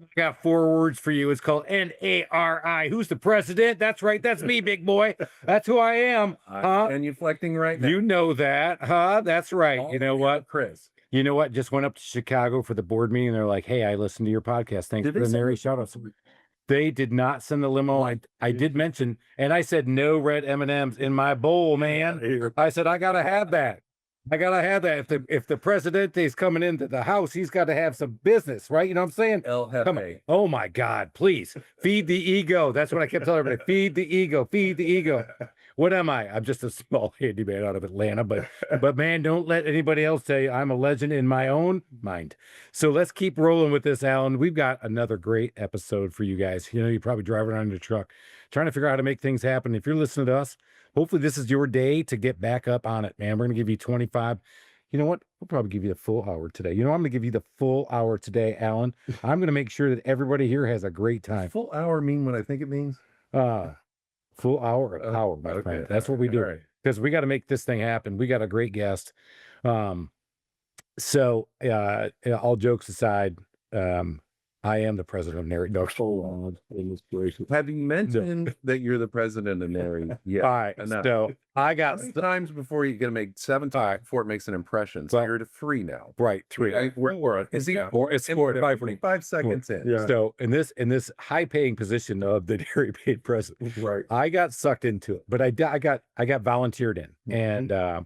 I got 4 words for you. It's called NARI. Who's the president? That's right. That's me, big boy. That's who I am. Huh? And inflecting right now. You know that, huh? That's right. You know what? Chris. You know what? Just went up to Chicago for the board meeting. They're like, hey, I listened to your podcast. Thanks for the Nary shout outs. They did not send the limo. I did mention, and I said, no red M&Ms in my bowl, man. I said, I got to have that. I got to have that. If the presidente is coming into the house, he's got to have some business, right? You know what I'm saying? El Jefe. Oh, my God, please. Feed the ego. That's what I kept telling everybody. Feed the ego. Feed the ego. What am I? I'm just a small handyman out of Atlanta, but man, don't let anybody else tell you I'm a legend in my own mind. So let's keep rolling with this, Alan. We've got another great episode for you guys. You know, you're probably driving around in your truck, trying to figure out how to make things happen. If you're listening to us, hopefully this is your day to get back up on it, man. We're going to give you 25. You know what? We'll probably give you the full hour today. You know, I'm going to give you the full hour today, Alan. I'm going to make sure that everybody here has a great time. Full hour mean what I think it means? Full hour of power, my friend. That's what we do. Because we got to make this thing happen. We got a great guest. So all jokes aside, I am the president of Nary. No, have you mentioned that you're the president of Nary? Yeah. All right. So I got times before you're gonna make 7 times before it makes an impression. So you're to 3 now. Right. 3. It's 45 seconds in. Yeah. So in this high paying position of the Nary paid president, right. I got sucked into it, but I got volunteered in. Mm-hmm.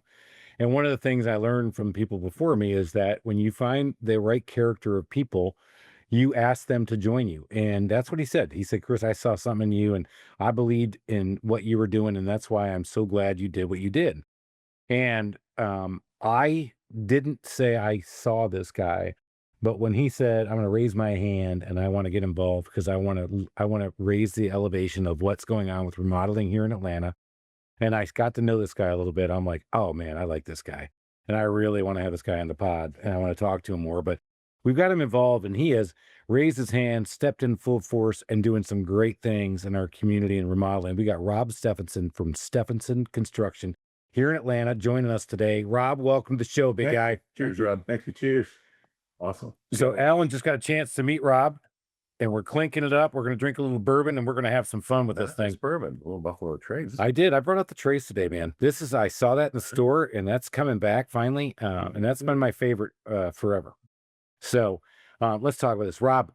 And one of the things I learned from people before me is that when you find the right character of people, you ask them to join you. And that's what he said. He said, Chris, I saw something in you and I believed in what you were doing. And that's why I'm so glad you did what you did. And I didn't say I saw this guy, but when he said, I'm going to raise my hand and I want to get involved because I want to raise the elevation of what's going on with remodeling here in Atlanta. And I got to know this guy a little bit. I'm like, oh man, I like this guy. And I really want to have this guy on the pod and I want to talk to him more, but we've got him involved and he has raised his hand, stepped in full force and doing some great things in our community and remodeling. We got Rob Stephenson from Stephenson Construction here in Atlanta joining us today. Rob, welcome to the show, big guy. Cheers, Rob. Thank you. Cheers. Awesome. So Alan just got a chance to meet Rob and we're clinking it up. We're going to drink a little bourbon and we're going to have some fun with this thing. Bourbon, a little Buffalo Trace. I did. I brought out the Trace today, man. I saw that in the store and that's coming back finally. And that's been my favorite forever. So let's talk about this. Rob,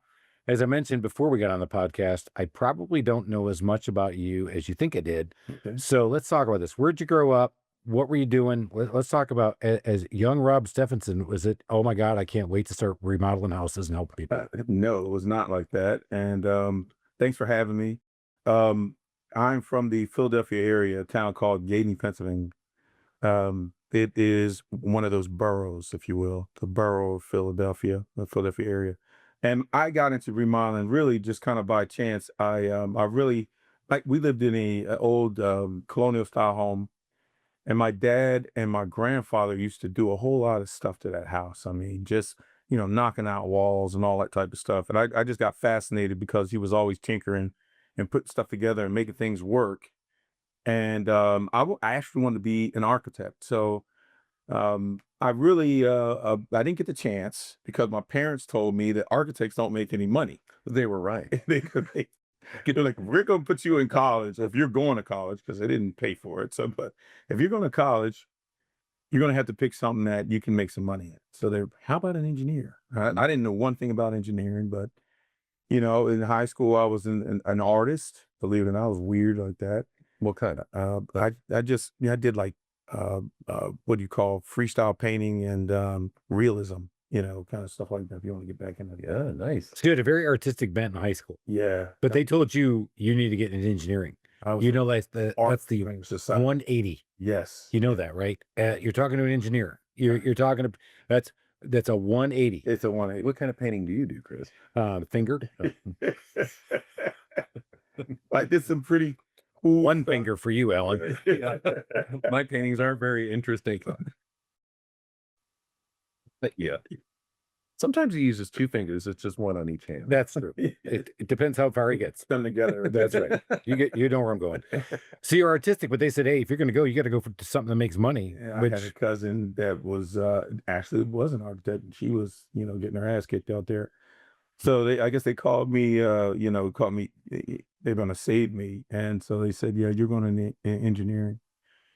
as I mentioned before we got on the podcast, I probably don't know as much about you as you think I did. Okay. So let's talk about this. Where'd you grow up? What were you doing? Let's talk about as young Rob Stephenson. Was it, oh my God, I can't wait to start remodeling houses and helping people? No, it was not like that. And thanks for having me. I'm from the Philadelphia area, a town called Gaydon, Pennsylvania. It is one of those boroughs, if you will, the borough of Philadelphia, the Philadelphia area. And I got into remodeling really just kind of by chance. I really, we lived in a old colonial style home. And my dad and my grandfather used to do a whole lot of stuff to that house. I mean, just, knocking out walls and all that type of stuff. And I just got fascinated because he was always tinkering and putting stuff together and making things work. And I actually wanted to be an architect. So I really, I didn't get the chance because my parents told me that architects don't make any money. They were right. They're like, we're going to put you in college if you're going to college, because they didn't pay for it. So, but if you're going to college, you're going to have to pick something that you can make some money in. So how about an engineer? I didn't know one thing about engineering, but in high school, I was an artist. Believe it or not, I was weird like that. What kind of? I did like, what do you call freestyle painting and realism. Kind of stuff like that. If you want to get back into that. Yeah, nice. So you had a very artistic bent in high school. Yeah. But they told you need to get into engineering. That's the 180. Yes. You know that, right? You're talking to an engineer. You're talking to that's a 180. It's a 180. What kind of painting do you do, Chris? Fingered. I did some pretty cool one finger for you, Alan. My paintings aren't very interesting. But yeah. Sometimes he uses 2 fingers. It's just one on each hand. That's true. It depends how far he gets them together. That's right. You know where I'm going. So you're artistic, but they said, hey, if you're going to go, you got to go to something that makes money. Yeah, I had a cousin that was actually was an architect. She was, getting her ass kicked out there. So I guess they called me, they're going to save me. And so they said, yeah, you're going to engineering.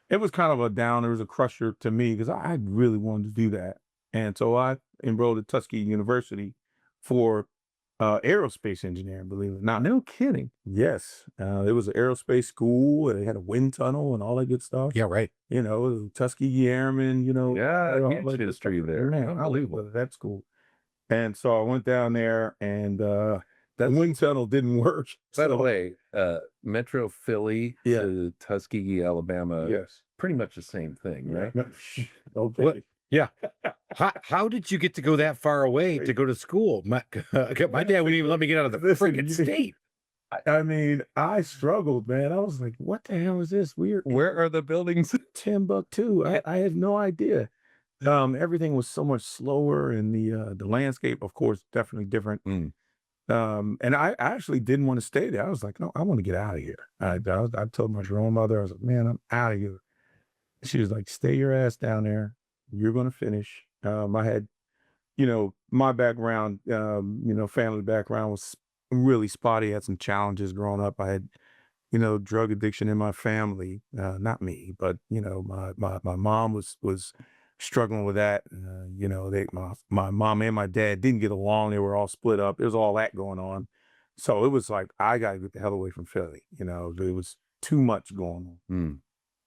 It was kind of a down. It was a crusher to me because I really wanted to do that. And so I enrolled at Tuskegee University for aerospace engineering, believe it or not. No kidding. Yes. It was an aerospace school. They had a wind tunnel and all that good stuff. Yeah, right. Tuskegee Airmen, Yeah, all huge that good history stuff. there. Man, I went Unbelievable. to that school. And so I went down there and the wind tunnel didn't work. By the So, way, Metro Philly Yeah. to Tuskegee, Alabama, yes. pretty much the same thing, right? Okay. What? Yeah. How did you get to go that far away to go to school? My dad wouldn't even let me get out of the Listen, freaking state. I mean, I struggled, man. I was like, what the hell is this? Weird. Where are the buildings? Timbuktu. I had no idea. Everything was so much slower, and the landscape, of course, definitely different. Mm. And I actually didn't want to stay there. I was like, no, I want to get out of here. I told my grandmother, I was like, man, I'm out of here. She was like, stay your ass down there. You're going to finish. I had, my background, family background was really spotty. I had some challenges growing up. I had, drug addiction in my family. Not me, but, my mom was struggling with that. My mom and my dad didn't get along. They were all split up. There was all that going on. So it was like, I got to get the hell away from Philly. There was too much going on. Mm.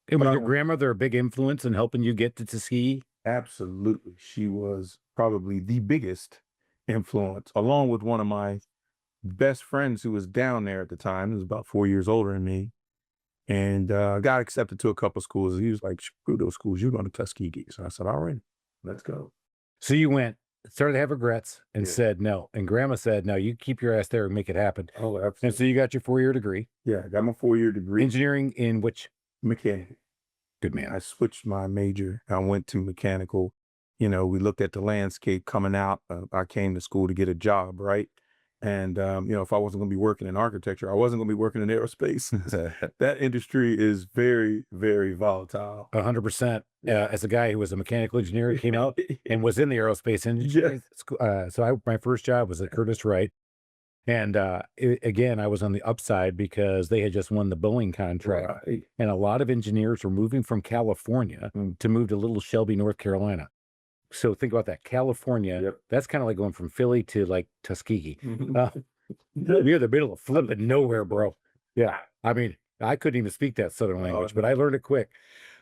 And was But your grandmother a big influence in helping you get to Tuskegee? Absolutely. She was probably the biggest influence, along with one of my best friends who was down there at the time. He was about 4 years older than me. And got accepted to a couple schools. He was like, screw those schools, you're going to Tuskegee. So I said, all right, let's go. So you went, started to have regrets and Yeah. said no. And grandma said, no, you keep your ass there and make it happen. Oh, And absolutely. so you got your 4-year degree, Yeah, I got my 4-year degree. engineering in which? Mechanical. Good man. I switched my major. I went to mechanical. We looked at the landscape coming out. I came to school to get a job, right? And, if I wasn't going to be working in architecture, I wasn't going to be working in aerospace. That industry is very, very volatile. 100%. As a guy who was a mechanical engineer, came out and was in the aerospace industry. My first job was at Curtis Wright. And again, I was on the upside because they had just won the Boeing contract. Right. And a lot of engineers were moving from California to move to Little Shelby, North Carolina. So think about that. California, Yep. that's kind of like going from Philly to like Tuskegee. Mhm. You're in the middle of flipping nowhere, bro. Yeah. I mean, I couldn't even speak that Southern language, but I learned it quick.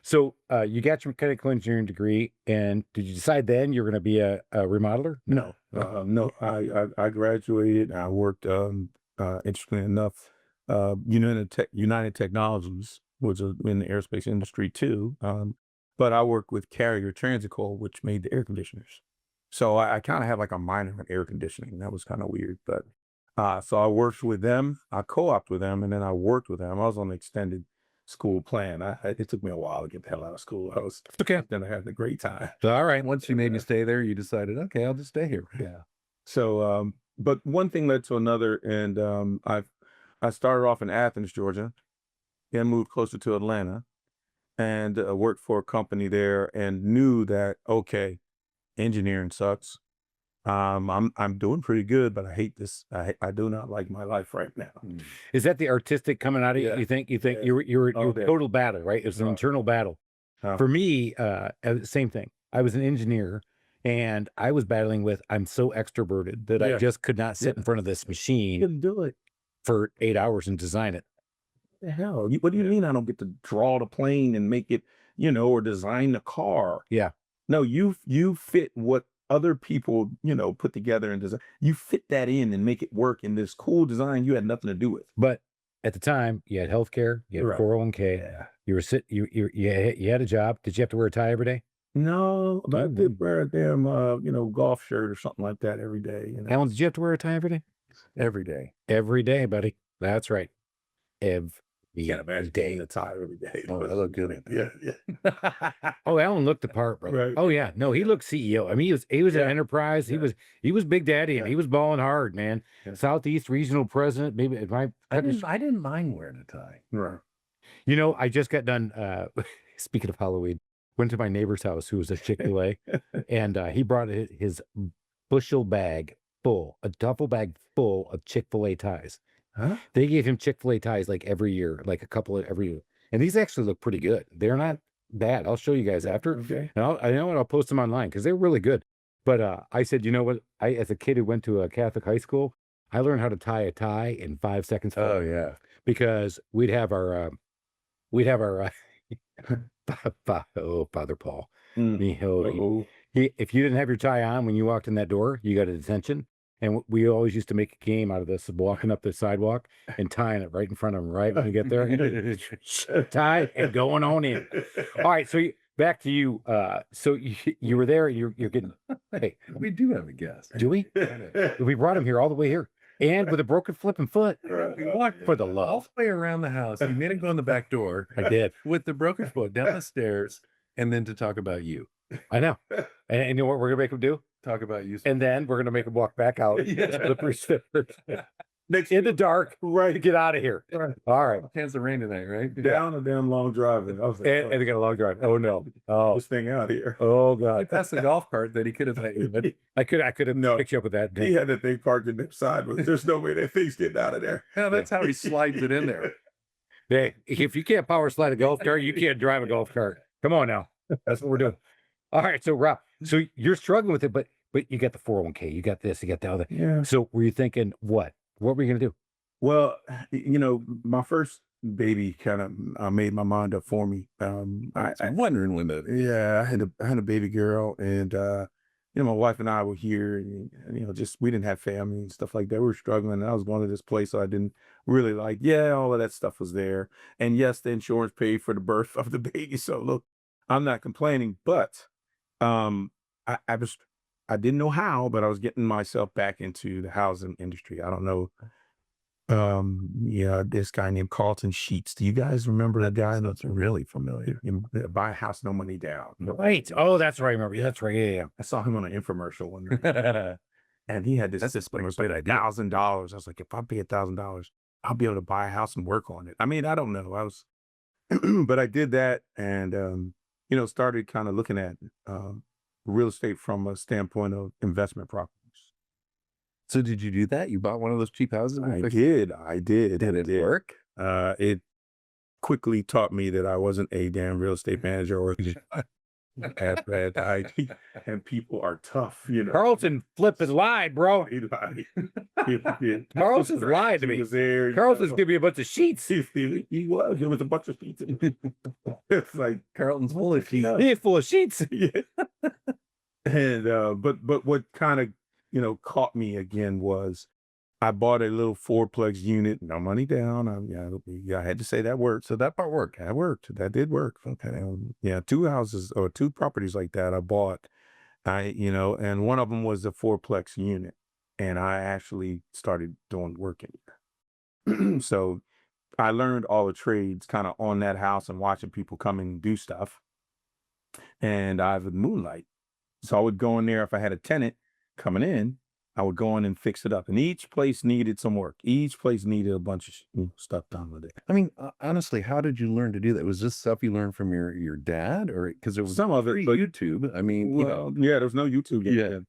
So you got your mechanical engineering degree, and did you decide then you're going to be a remodeler? No, no. I graduated. I worked. Interestingly enough, United Technologies was in the aerospace industry too. But I worked with Carrier Transit Co., which made the air conditioners. So I kind of had like a minor in air conditioning. That was kind of weird, but so I worked with them. I co-opted with them, and then I worked with them. I was on the extended school plan. It took me a while to get the hell out of school. Okay. Then I had a great time. All right. Once you made me stay there, you decided, okay, I'll just stay here. Yeah. So, but one thing led to another, and I started off in Athens, Georgia, then moved closer to Atlanta, and worked for a company there, and knew that okay, engineering sucks. I'm doing pretty good, but I hate this. I do not like my life right now. Is that the artistic coming out of you? Yeah. You think Yeah. you're Oh, yeah. total battle, right? It was an Right. internal battle. Oh. For me, same thing. I was an engineer and I was battling with, I'm so extroverted that I Yeah. just could not sit Yeah. in front of this You machine couldn't do it. for 8 hours and design it. The hell? What do you mean I don't get to draw the plane and make it, or design the car? Yeah. No, you fit what other people, put together and design. You fit that in and make it work in this cool design you had nothing to do with. But at the time, you had healthcare, you had Right. 401k, Yeah. you were you had a job. Did you have to wear a tie every day? No, but I did wear a damn, golf shirt or something like that every day. Alan, did you have to wear a tie every day? Every day. Every day, buddy. That's right. You can't imagine getting a tie every day. Oh, I look good in Yeah, yeah. Oh, Alan looked the part, bro. Right. Oh yeah, no, he looked CEO. I mean, he was Yeah. an enterprise. Yeah. He was Big Daddy, and Yeah. he was balling hard, man. Yeah. Southeast Regional President. Maybe if I didn't mind wearing a tie. Right. I just got done. Speaking of Halloween, went to my neighbor's house who was a Chick-fil-A, and he brought his bushel bag a duffel bag full of Chick-fil-A ties. Huh? They gave him Chick-fil-A ties like every year, like a couple of every year. And these actually look pretty good. They're not bad. I'll show you guys after. Okay. And I know what, I'll post them online because they're really good. But I said, you know what? As a kid who went to a Catholic high school, I learned how to tie a tie in 5 seconds flat, Oh yeah. because Father Paul. Uh-oh. If you didn't have your tie on when you walked in that door, you got a detention. And we always used to make a game out of this, of walking up the sidewalk and tying it right in front of him, right when you get there. Tie and going on in. All right, so back to you. So you were there. You're getting. Hey, We do have a guest. do we? We brought him here all the way here, and with a broken flipping foot. We walked For the all love. the way around the house. You made him go in the back door I did. with the broken foot down the stairs, and then to talk about you. I know. And you know what we're gonna make him do? Talk about you. And then we're gonna make him walk back out. Yeah. Slippery slippery. Next In the dark, right? To get out of here. Right. All right. Chance of rain tonight, right? Down a damn long driveway. I was like, And they got a long drive. Oh no. Oh. this thing out here. Oh I God. passed the golf cart that he could have taken, but I could have No. picked you up with that. He had that thing parked in the side, but there's no way that thing's getting out of there. yeah, that's how he slides it in there. Hey, if you can't power slide a golf cart, you can't drive a golf cart. Come on now. That's what we're doing. All right. So Rob, so you're struggling with it, but you got the 401k, you got this, you got the other. Yeah. So were you thinking what? What were you gonna do? Well, my first baby kind of made my mind up for me. I'm wondering when the I had a baby girl, and my wife and I were here, and just we didn't have family and stuff like that. We were struggling. And I was going to this place I didn't really like. Yeah, all of that stuff was there, and yes, the insurance paid for the birth of the baby. So look, I'm not complaining, but I didn't know how, but I was getting myself back into the housing industry. I don't know. This guy named Carlton Sheets. Do you guys remember that guy? That's really familiar. Buy a house, no money down. Right. Oh, that's right. I remember. That's right. Yeah. I saw him on an infomercial one night, day. and he had this That's a system. great It was like $1,000. I was like, if I pay $1,000, I'll be able to buy a house and work on it. I mean, I don't know. I was, but I did that, and started kind of looking at real estate from a standpoint of investment properties. So did you do that? You bought one of those cheap houses? and I fixed did. I did. Did I it work? It quickly taught me that I wasn't a damn real estate manager or at bad IT, and people are tough, Carlton flipped and lied, bro. He lied. He Carlton's lied to He me. was there. Carlton's giving me a bunch of sheets. He was. There was a bunch of sheets. It's like, Carlton's full of cheap. He ain't full of sheets. yeah. And but what kind of caught me again was I bought a little fourplex unit, no money down. I had to say that word. So that part worked. That worked. That did work. Okay. Two houses or two properties like that I bought. And one of them was a fourplex unit, and I actually started doing work in there. So I learned all the trades kind of on that house and watching people come and do stuff. And I would moonlight. So I would go in there if I had a tenant coming in. I would go in and fix it up, and each place needed some work. Each place needed a bunch of stuff done with it. I mean, honestly, how did you learn to do that? Was this stuff you learned from your dad, or because it was Some of it, but YouTube? I mean, there was no YouTube yet. Yeah. Then.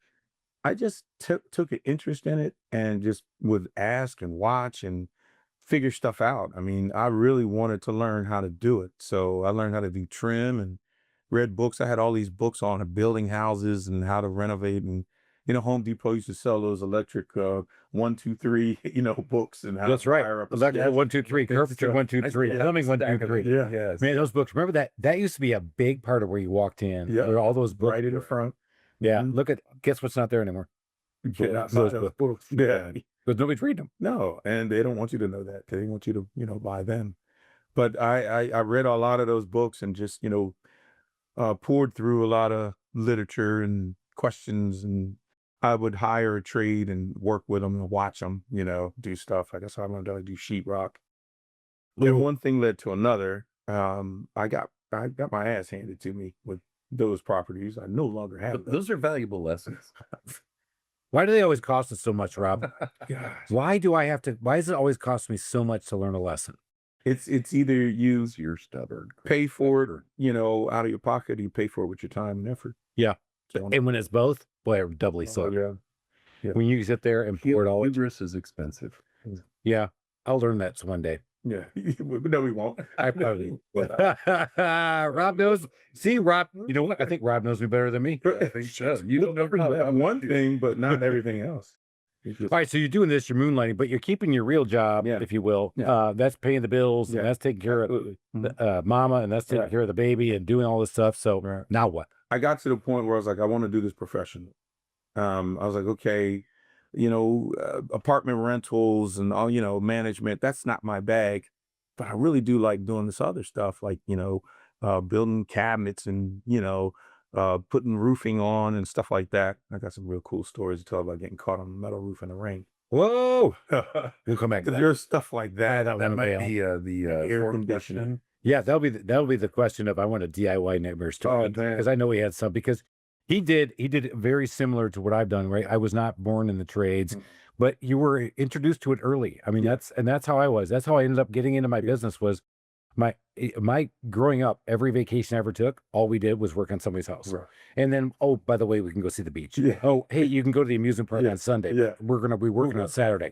I just took an interest in it and just would ask and watch and figure stuff out. I mean, I really wanted to learn how to do it, so I learned how to do trim and read books. I had all these books on building houses and how to renovate, and Home Depot used to sell those electric 1, 2, 3 books and how That's to right. fire up a Electric stove. 1, 2, 3, carpentry 1, 2, 3, plumbing 1, 2, 3. Yeah. yes. Man, those books. Remember that? That used to be a big part of where you walked in. Yeah. Where all those books. Right in the front. Yeah. Mhm. Look at. Guess what's not there anymore? Yeah, Those books. Yeah. Because nobody's reading them. No, and they don't want you to know that. They want you to, buy them. But I read a lot of those books and just, poured through a lot of literature and questions, and I would hire a trade and work with them and watch them, do stuff. I guess I learned how to do sheetrock. And one thing led to another. I got my ass handed to me with those properties. I no longer have them. Those are valuable lessons. Why do they always cost us so much, Rob? Gosh. Why does it always cost me so much to learn a lesson? It's either you You're stubborn. pay for it, or, out of your pocket, or you pay for it with your time and effort. Yeah. So, And when it's both, boy, doubly so. yeah. Yeah. when you sit there and pour it all in. Hubris is expensive. Yeah, I'll learn that one day. Yeah. No, we won't. I probably Rob knows. See, Rob, you know what? I think Rob knows me better than me. I think so. You don't know that one thing, but not everything else. All right, so you're doing this, you're moonlighting, but you're keeping your real job, Yeah. if you will. Yeah. That's paying the bills, Yeah. and that's taking care of Mhm. mama, and that's taking Right. care of the baby, and doing all this stuff. So Right. now what? I got to the point where I was like, I want to do this professionally. I was like, okay, apartment rentals and all, management, that's not my bag. But I really do like doing this other stuff, like, building cabinets and, putting roofing on and stuff like that. I got some real cool stories to tell about getting caught on the metal roof in the rain. Whoa! We'll come back to that. There's stuff like that. That That might might be the air fourth conditioning. question. Yeah, that'll be the question of I want a DIY nightmare story, Oh, man. because I know he had some, because he did it very similar to what I've done, right? I was not born in the trades, but you were introduced to it early. I mean, Yeah. that's how I was. That's how I ended up getting into my business. Was my growing up, every vacation I ever took, all we did was work on somebody's house. Right. And then, oh, by the way, we can go see the beach. Yeah. Oh, hey, you can go to the amusement park Yeah. on Sunday. Yeah. We're gonna be working on Saturday.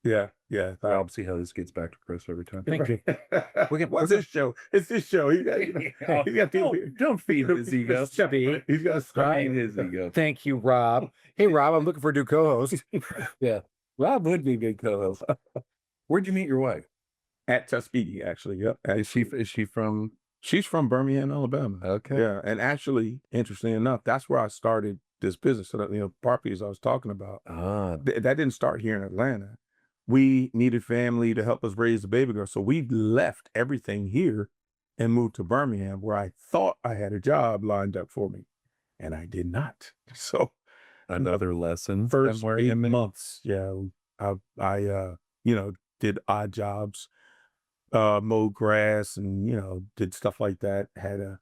Yeah. Yeah. I'll see how this gets back to Chris every time. Thank you. What's this show? It's this show. He got, he got Don't feed his ego. Stubby. He's got Feed his ego. Thank you, Rob. Hey, Rob, I'm looking for a new co-host. Yeah. Rob would be a good co-host. Where'd you meet your wife? at Tuskegee, actually. Yep. Is she from? She's from Birmingham, Alabama. Okay. Yeah. And actually, interestingly enough, that's where I started this business. So that, properties I was talking about, Ah, that didn't start here in Atlanta. We needed family to help us raise the baby girl. So we left everything here and moved to Birmingham, where I thought I had a job lined up for me. And I did not. So another lesson. first than where 8 you met. months, yeah, I did odd jobs, mowed grass and, did stuff like that. Had a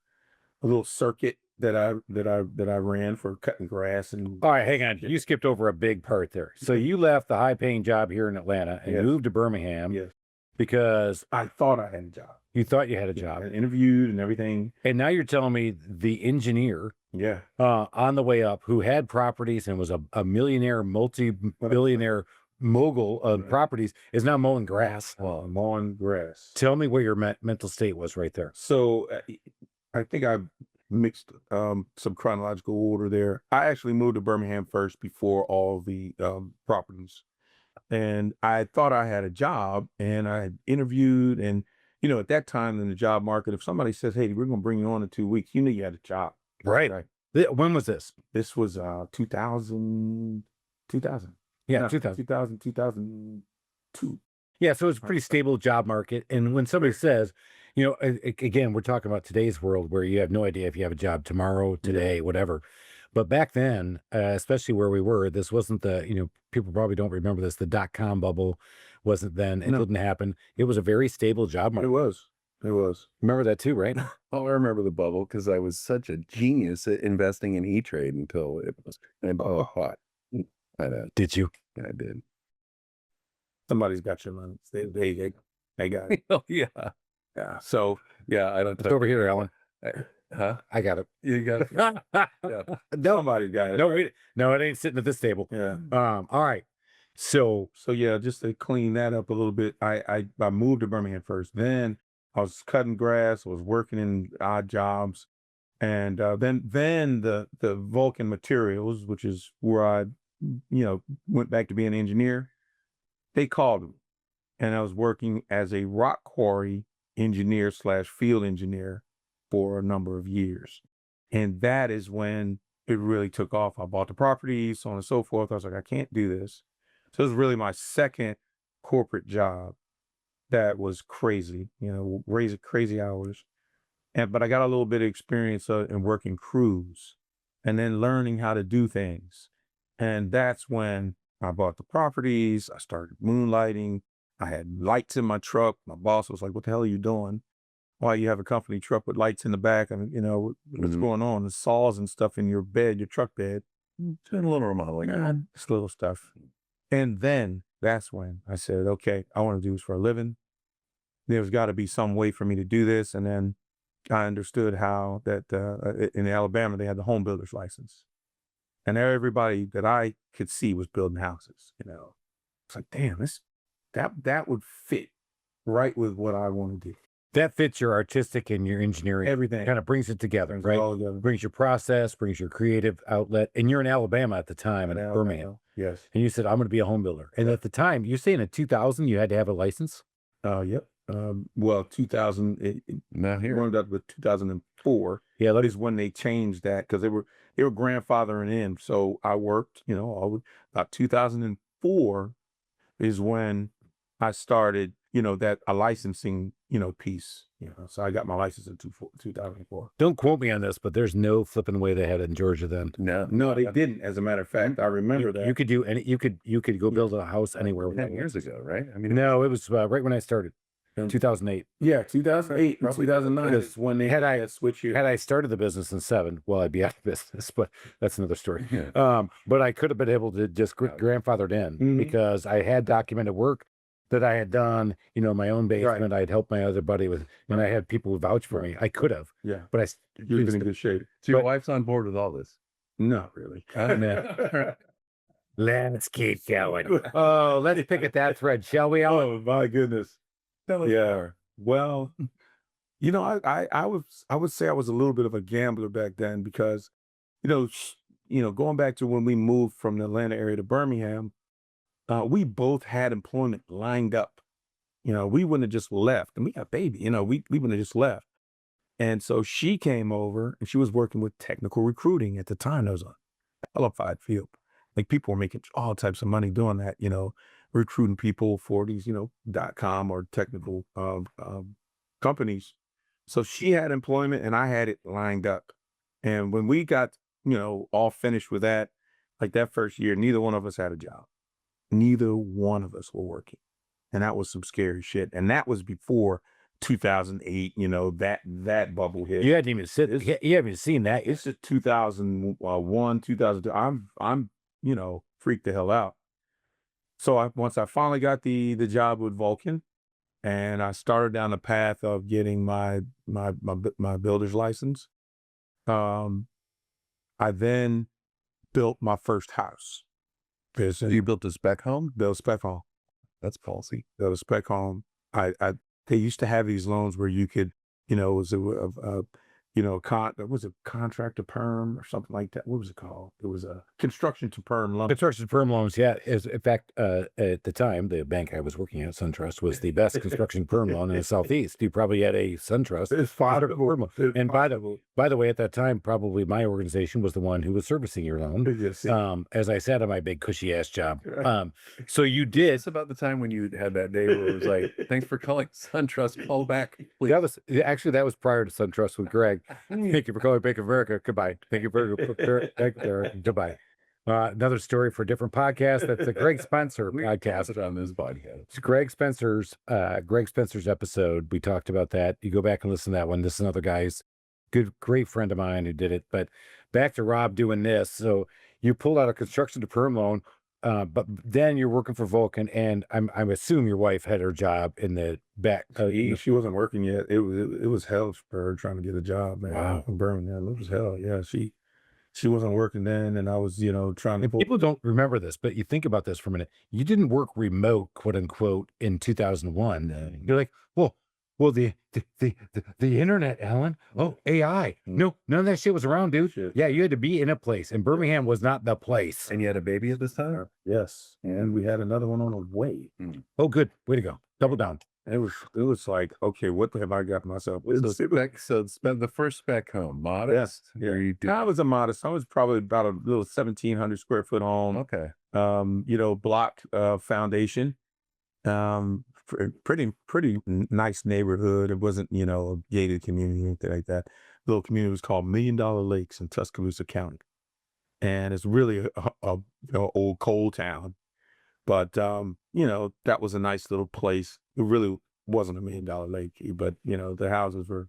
little circuit that I ran for cutting grass and All right, hang on. You skipped over a big part there. So you left the high-paying job here in Atlanta and Yes. moved to Birmingham yes, because I thought I had a job. you thought you had a job. I interviewed and everything. And now you're telling me the engineer Yeah. on the way up who had properties and was a millionaire, multi-billionaire mogul of Right. properties is now mowing grass. Well, I'm mowing grass. Tell me where your mental state was right there. So I think I mixed some chronological order there. I actually moved to Birmingham first before all the properties. And I thought I had a job and I had interviewed. And, at that time in the job market, if somebody says, hey, we're going to bring you on in 2 weeks, you knew you had a job. Right. When was this? This was 2000. Yeah, No, 2000. 2002. Yeah, so it's a pretty stable job market. And when somebody says, again, we're talking about today's world where you have no idea if you have a job tomorrow, today, whatever. But back then, especially where we were, this wasn't people probably don't remember this. The .com bubble wasn't then. It No. didn't happen. It was a very stable job It market. was. Remember that too, right? Oh, I remember the bubble because I was such a genius at investing in E-Trade until it was hot. I know. Did you? I did. Somebody's got your money. They got it. Oh yeah. Yeah. So Yeah. I don't. It's over here, Alan. Huh? I got it. You got it. No, somebody's got it. no, it ain't sitting at this table. Yeah. All right. So So yeah, just to clean that up a little bit, I moved to Birmingham first. Then I was cutting grass. I was working in odd jobs, and then the Vulcan Materials, which is where I went back to being an engineer. They called me, and I was working as a rock quarry engineer / field engineer for a number of years, and that is when it really took off. I bought the property, so on and so forth. I was like, I can't do this. So it was really my second corporate job that was crazy, raising crazy hours. But I got a little bit of experience in working crews and then learning how to do things. And that's when I bought the properties. I started moonlighting. I had lights in my truck. My boss was like, what the hell are you doing? Why you have a company truck with lights in the back? I mean, what's Mhm. going on? The saws and stuff in your bed, your truck bed. Doing a little remodeling. Just little stuff. And then that's when I said, okay, I want to do this for a living. There's got to be some way for me to do this. And then I understood how that in Alabama, they had the home builder's license. and everybody that I could see was building houses. It's like, damn, that would fit right with what I want to do. That fits your artistic and your engineering. Everything Kind of brings it together, brings it right? all together. Brings your process, brings your creative outlet. And you're in Alabama at the time, in Birmingham. Yes. And you said, I'm going to be a home builder. And at the time, you're saying in 2000, you had to have a license? Yep. Well, 2000, Not here. Rounded up with 2004. Yeah, That is when they changed that because they were grandfathering in. So I worked, about 2004 is when I started, that a licensing, piece, so I got my license in 2004. Don't quote me on this, but there's no flipping way they had it in Georgia then. No, they didn't. As a matter of fact, I remember that. You could do any, you could go build a house anywhere. 10 years ago, right? I mean, No, it was right when I started, 2008. Yeah, 2008, Probably 2009 is when they Had I- that switch here. Had I started the business in 7, well, I'd be out of business, but that's another story. Yeah. But I could have been able to just grandfathered in Mhm. because I had documented work that I had done, my own basement. I'd helped my other buddy with, and I had people who vouch for me. I could have, Yeah, but you've been in good shape. So your but- wife's on board with all this? Not really. let's keep going. Oh, let's pick at that thread, shall we, Alan? Oh my goodness. Yeah. Well, I would say I was a little bit of a gambler back then because, going back to when we moved from the Atlanta area to Birmingham, we both had employment lined up. We wouldn't have just left, and we got a baby. We wouldn't have just left. And so she came over, and she was working with technical recruiting at the time. That was a qualified field. Like people were making all types of money doing that. Recruiting people for these, .com or technical companies. So she had employment and I had it lined up. And when we got, all finished with that, like that first year, neither one of us had a job. Neither one of us were working. And that was some scary shit. And that was before 2008, that bubble hit. You hadn't even you haven't even seen that. It's just 2001, 2002. I'm, freaked the hell out. So once I finally got the job with Vulcan, and I started down the path of getting my builder's license, I then built my first house. So you built a spec home? Built a spec home. That's policy. Built a spec home. They used to have these loans where you could, it was was it contract to perm or something like that? What was it called? It was a construction to perm loan. Construction perm loans, yeah. In fact, at the time, the bank I was working at, SunTrust, was the best construction perm loan in the Southeast. You probably had a SunTrust. It's possible. And by the way, at that time, probably my organization was the one who was servicing your loan. As I said on my big cushy ass job. So you did. It's about the time when you had that day where it was like, thanks for calling SunTrust, call back, please. That was prior to SunTrust with Greg. Thank you for calling Bank of America. Goodbye. Thank you for goodbye. Another story for a different podcast. That's the Greg Spencer podcast. On this podcast. It's Greg Spencer's episode. We talked about that. You go back and listen to that one. This is another guy's great friend of mine who did it. But back to Rob doing this. So you pulled out a construction to perm loan, but then you're working for Vulcan, and I'm assuming your wife had her job in the back. She wasn't working yet. It was hell for her trying to get a job, man. Wow. In Birmingham. It was hell. Yeah, she wasn't working then, and I was, trying to. People don't remember this, but you think about this for a minute. You didn't work remote, quote unquote, in 2001. You're like, well, the internet, Alan. Oh, AI. No, none of that shit was around, dude. Shit. Yeah, you had to be in a place, and Birmingham was not the place. And you had a baby at this time? Yes, and we had another one on the way. Oh, good. Way to go. Double down. It was like, okay, what have I got myself? So spent the first spec home, modest. Yeah. Or you do, I was a modest. I was probably about a little 1,700 square foot home. okay. Block foundation. Pretty nice neighborhood. It wasn't, a gated community or anything like that. Little community was called $1 Million Lakes in Tuscaloosa County, and it's really a old coal town. But that was a nice little place. It really wasn't $1 Million Lake, but the houses were,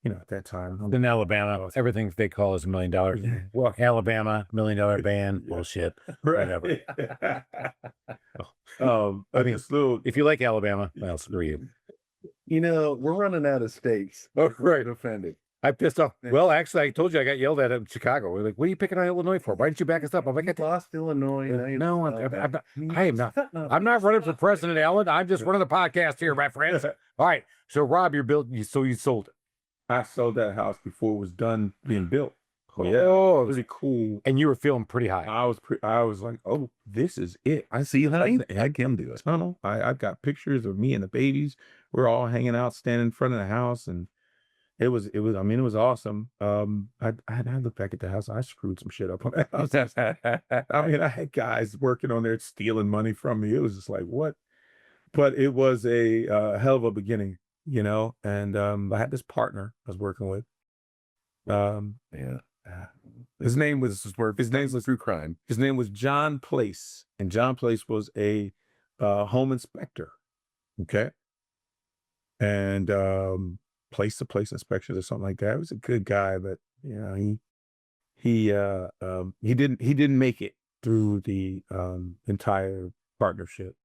at that time. In Alabama, everything they call is $1 million. Well, Alabama, $1 million band, bullshit. Whatever. I mean, If you like Alabama, well, screw you. We're running out of states. Oh, right. Offended. I pissed off. Well, actually, I told you I got yelled at in Chicago. We're like, "What are you picking on Illinois for? Why didn't you back us up?" I'm like, You lost Illinois. Now you "No, lost I'm not. Alabama. I am not. I'm not running for president, Alan. I'm just running the podcast here, my friends." All right. So, Rob, so you sold it. I sold that house before it was done being built. Oh, Really cool. and you were feeling pretty high. I was like, oh, this is it. I see how you had him do it. Tunnel. I've got pictures of me and the babies. We're all hanging out, standing in front of the house, and it was. I mean, it was awesome. I look back at the house. I screwed some shit up on that house. I mean, I had guys working on there stealing money from me. It was just like what? But it was a hell of a beginning, you know. And I had this partner I was working with. Yeah. His name was Through crime. His name was John Place, and John Place was a home inspector. Okay, and place to place inspection or something like that. He was a good guy, but you know he didn't make it through the entire partnership.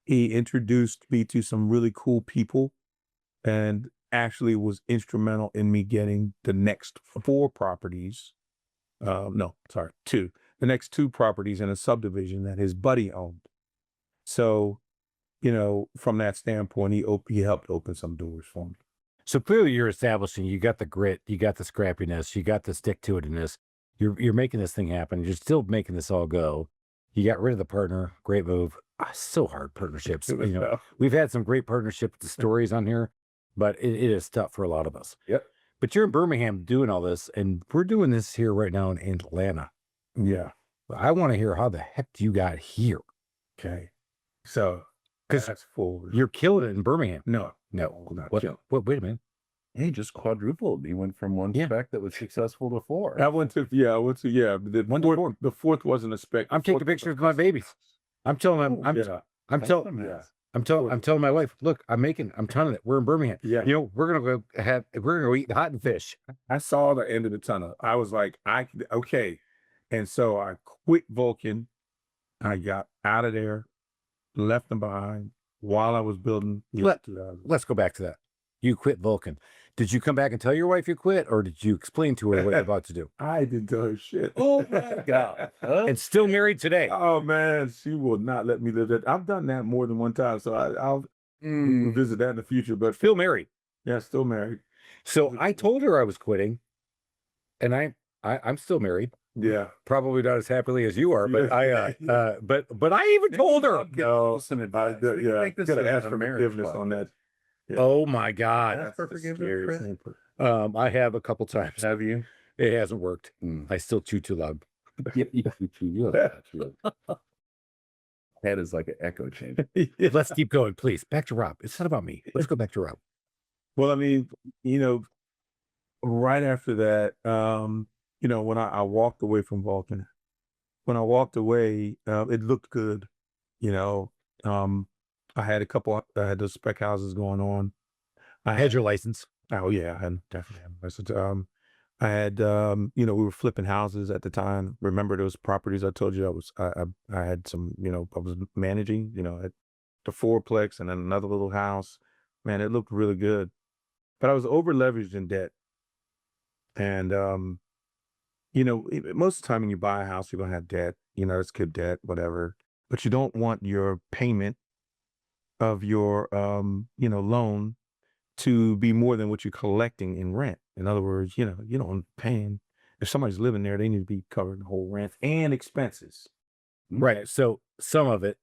He introduced me to some really cool people, and actually was instrumental in me getting the next 4 properties. The next 2 properties in a subdivision that his buddy owned. So, you know, from that standpoint, he helped open some doors for me. So clearly, you're establishing. You got the grit. You got the scrappiness. You got the stick to itiveness. You're making this thing happen. You're still making this all go. You got rid of the partner. Great move. So hard partnerships. You know, we've had some great partnership stories on here, but it is tough for a lot of us. Yep. But you're in Birmingham doing all this, and we're doing this here right now in Atlanta. Yeah. I want to hear how the heck you got here. Okay. So, because that's full. You're killing it in Birmingham. No, What? Wait a minute. He just quadrupled. He went from one spec that was successful to 4. I went to the fourth wasn't a spec. I'm taking pictures of my babies. I'm telling them. I'm telling my wife, look, I'm telling it. We're in Birmingham. Yeah. You know, we're gonna go eat hot and fish. I saw the end of the tunnel. I was like, okay. And so I quit Vulcan. I got out of there, left them behind while I was building. Let's go back to that. You quit Vulcan. Did you come back and tell your wife you quit, or did you explain to her what you're about to do? I didn't tell her shit. Oh my God. And still married today. Oh man, she will not let me live that. I've done that more than one time, so I'll revisit that in the future. But Still married. Yeah, still married. So I told her I was quitting, and I'm still married. Yeah, probably not as happily as you are, but but I even told her. No, some advice. Gotta ask for forgiveness on that. Yeah. Oh my God. Ask for forgiveness. I have a couple times. Have you? It hasn't worked. I still chew too loud. Head is like an echo chamber. Let's keep going, please. Back to Rob. It's not about me. Let's go back to Rob. Well, I mean, you know, right after that, you know, when I walked away from Vulcan, when I walked away, it looked good. You know, I had those spec houses going on. I had your license. Oh yeah, I definitely had my license. I had, you know, we were flipping houses at the time. Remember those properties I told you I had some, you know, I was managing, you know, at the 4-plex and then another little house. Man, it looked really good, but I was over leveraged in debt. And, you know, most of the time when you buy a house, you're going to have debt, you know, it's good debt, whatever, but you don't want your payment of your, you know, loan to be more than what you're collecting in rent. In other words, you know, you don't paying, if somebody's living there, they need to be covering the whole rent and expenses. Right. So some of it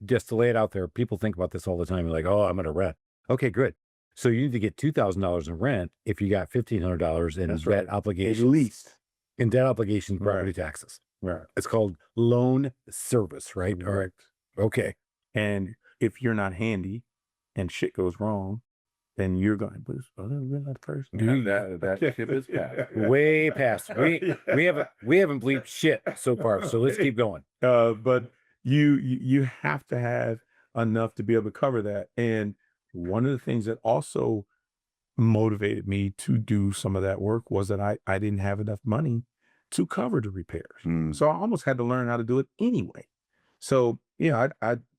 just to lay it out there, people think about this all the time. You're like, oh, I'm going to rent. Okay, good. So you need to get $2,000 in rent if you got $1,500 in debt obligations. At least. In debt obligations, property taxes. Right. It's called loan service, right? Correct. Okay. And if you're not handy and shit goes wrong, then you're going, we're not the person. That ship is past. Way past. We haven't bleeped shit so far. So let's keep going. But you have to have enough to be able to cover that. And one of the things that also motivated me to do some of that work was that I didn't have enough money to cover the repairs. So I almost had to learn how to do it anyway. So, yeah,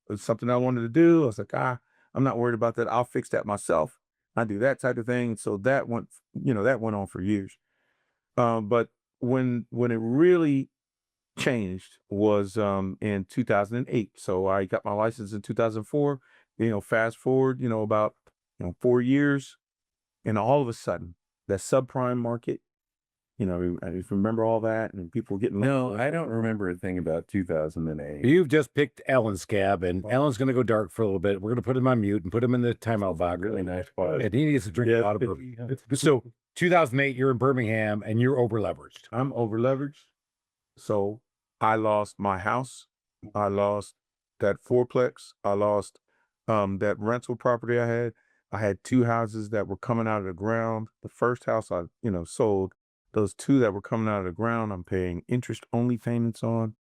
it's something I wanted to do. I was like, I'm not worried about that. I'll fix that myself. I do that type of thing. So that went, that went on for years. But when it really changed was in 2008. So I got my license in 2004. Fast forward, about 4 years, and all of a sudden, that subprime market. I just remember all that, and people getting. No, I don't remember a thing about 2008. You've just picked Alan's scab, and Alan's going to go dark for a little bit. We're going to put him on mute and put him in the timeout box. Really nice spot. And he needs to drink a lot of bourbon. So 2008, you're in Birmingham, and you're over leveraged. I'm over leveraged. So I lost my house. I lost that fourplex. I lost that rental property I had. I had 2 houses that were coming out of the ground. The first house I, sold. Those 2 that were coming out of the ground, I'm paying interest-only payments on.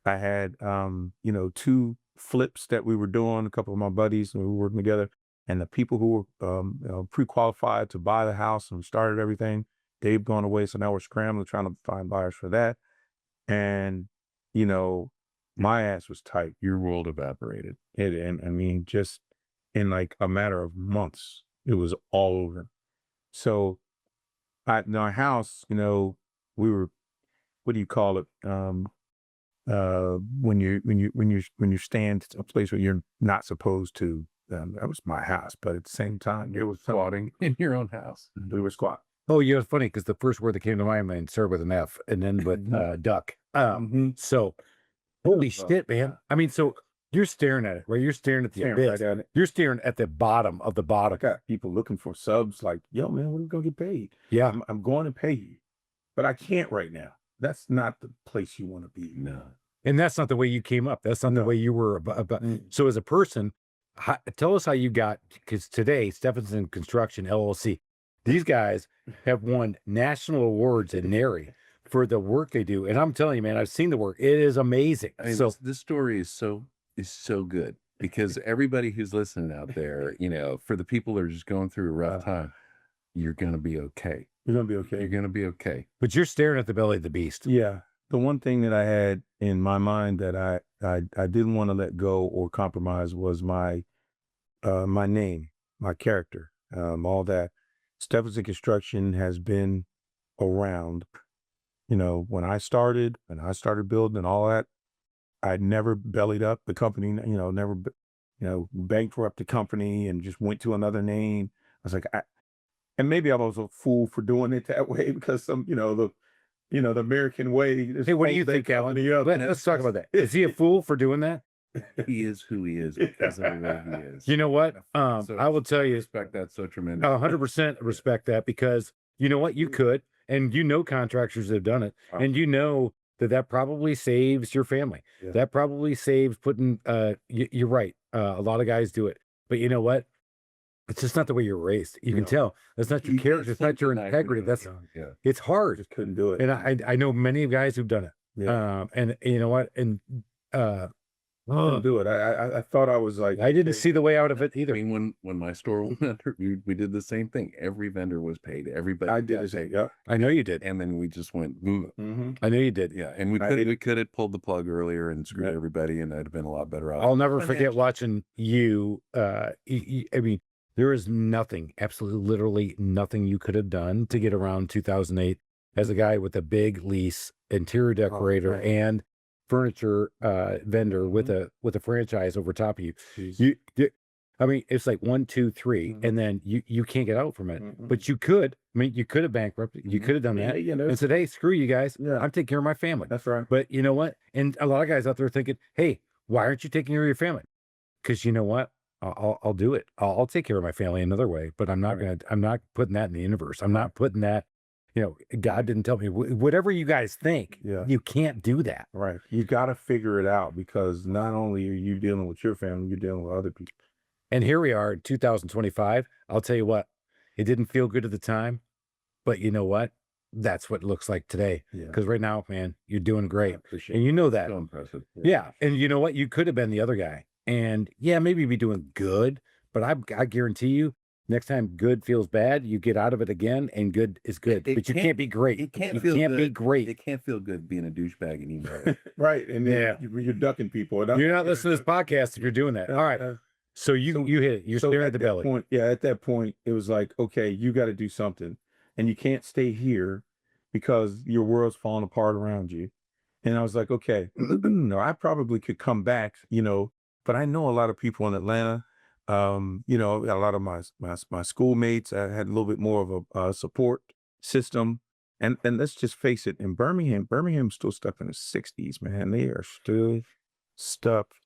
I had, 2 flips that we were doing, a couple of my buddies, and we were working together. And the people who were pre-qualified to buy the house and started everything, they've gone away. So now we're scrambling, trying to find buyers for that. And, my ass was tight. Your world evaporated. And I mean, just in like a matter of months, it was all over. So in our house, we were, what do you call it? When you stand a place where you're not supposed to, that was my house, but at the same time, It was squatting in your own house. we were squat. Oh, yeah, it's funny because the first word that came to my mind started with an F and then with duck. So, holy shit, man. I mean, so you're staring at it, right? You're staring at the Staring abyss. right at it. You're staring at the bottom of the bottom. I got people looking for subs like, yo, man, when are we going to get paid? Yeah. I'm going to pay you, but I can't right now. That's not the place you want to be. No. And that's not the way you came up. That's not the way you were about. So as a person, tell us how you got, because today, Stephenson Construction, LLC, these guys have won national awards in NARI for the work they do. And I'm telling you, man, I've seen the work. It is amazing. I mean, So this story is so good because everybody who's listening out there, for the people that are just going through a rough time, you're going to be okay. You're going to be okay. You're going to be okay. but you're staring at the belly of the beast. Yeah. The one thing that I had in my mind that I didn't want to let go or compromise was my name, my character, all that. Stephenson Construction has been around, when I started building and all that. I never bellied up the company, never, bankrupt the company and just went to another name. I was like, and maybe I was a fool for doing it that way because the American way. Hey, what do you think, Alan? Let's talk about that. Is he a fool for doing that? He is who he is because of the way he is. You know what? So I will tell I you, respect that so tremendously. 100% respect that, because you know what? You could, and contractors that have done it, and that probably saves your family. Yeah. That probably saves putting, you're right. A lot of guys do it, but you know what? It's just not the way you're raised. You can tell. That's not your character. It's not your integrity. That's, it's hard. Just couldn't do it. And I know many guys who've done it. Yeah. And you know what? And, couldn't do it. I thought I was like, I didn't see the way out of it I either. mean, when my store went under, we did the same thing. Every vendor was paid. Everybody. I did got the same. paid. Yeah. I know you did. And then we just went, "Ooh." I know you did. Yeah. And we could have pulled the plug earlier and screwed everybody, and I'd have been a lot better off. I'll never forget watching you. I mean, there is nothing, absolutely, literally nothing you could have done to get around 2008 as a guy with a big lease, interior decorator, and furniture vendor with a franchise over top of you. I mean, it's like 1, 2, 3, and then you can't get out from it. But you could. I mean, you could have bankrupted. You could have done that and said, "Hey, screw you guys. I'm taking care of my family." That's right. But you know what? And a lot of guys out there thinking, "Hey, why aren't you taking care of your family?" Because you know what? I'll do it. I'll take care of my family another way. But I'm not gonna. I'm not putting that in the universe. I'm not putting that. God didn't tell me. Whatever you guys think, you can't do that. Right. You got to figure it out, because not only are you dealing with your family, you're dealing with other people. And here we are in 2025. I'll tell you what, it didn't feel good at the time, but you know what? That's what it looks like today. Yeah. Because right now, man, you're doing great. Appreciate And you know that. So impressive. Yeah. And you know what? You could have been the other guy. And yeah, maybe be doing good, but I guarantee you, next time good feels bad, you get out of it again, and good is good. But you can't be great. It can't You feel can't be good. great. It can't feel good being a douchebag anymore. Right. And then Yeah. you're ducking people. You're not listening to this podcast if you're doing that. All right. So you hit it. You're staring at the that belly. point, at that point, it was like, okay, you got to do something, and you can't stay here because your world's falling apart around you. And I was like, okay, no, I probably could come back, but I know a lot of people in Atlanta. A lot of my schoolmates. I had a little bit more of a support system, and let's just face it, in Birmingham's still stuck in the '60s, man. They are still stuck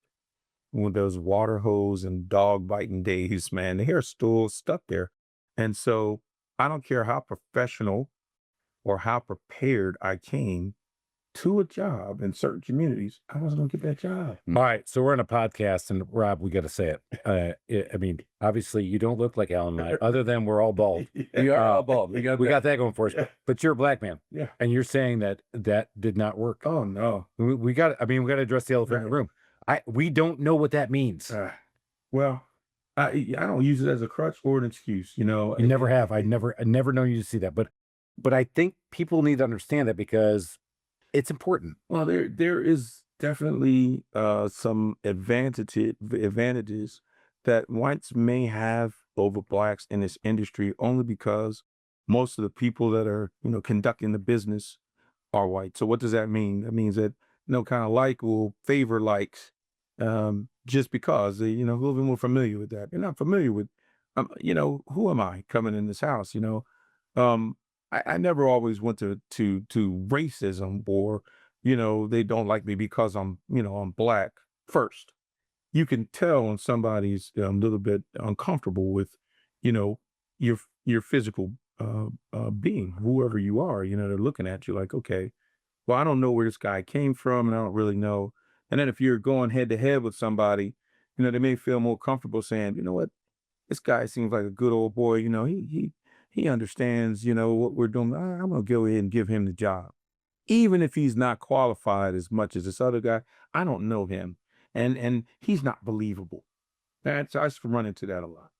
with those water hose and dog biting days, man. They are still stuck there, and so I don't care how professional or how prepared I came to a job in certain communities, I wasn't gonna get that job. All right, so we're on a podcast, and Rob, we got to say it. I mean, obviously, you don't look like Alan and I, other than we're all bald. We are all bald. We got that going for us. But you're a black man, Yeah. and you're saying that did not work. Oh no. We got. I mean, we got to address the elephant in the room. We don't know what that means. Well, I don't use it as a crutch or an excuse. You never have. I never known you to see that. But I think people need to understand that because it's important. Well, there is definitely some advantages that whites may have over blacks in this industry, only because most of the people that are conducting the business are white. So what does that mean? That means that kind of like will favor likes, just because they a little bit more familiar with that. They're not familiar with, who am I coming in this house? I never always went to racism or, they don't like me because I'm black first. You can tell when somebody's a little bit uncomfortable with, your physical being, whoever you are, they're looking at you like, okay, well, I don't know where this guy came from and I don't really know. And then if you're going head to head with somebody, they may feel more comfortable saying, you know what, this guy seems like a good old boy, he understands, what we're doing. I'm going to go ahead and give him the job. Even if he's not qualified as much as this other guy, I don't know him. And he's not believable. I just run into that a lot.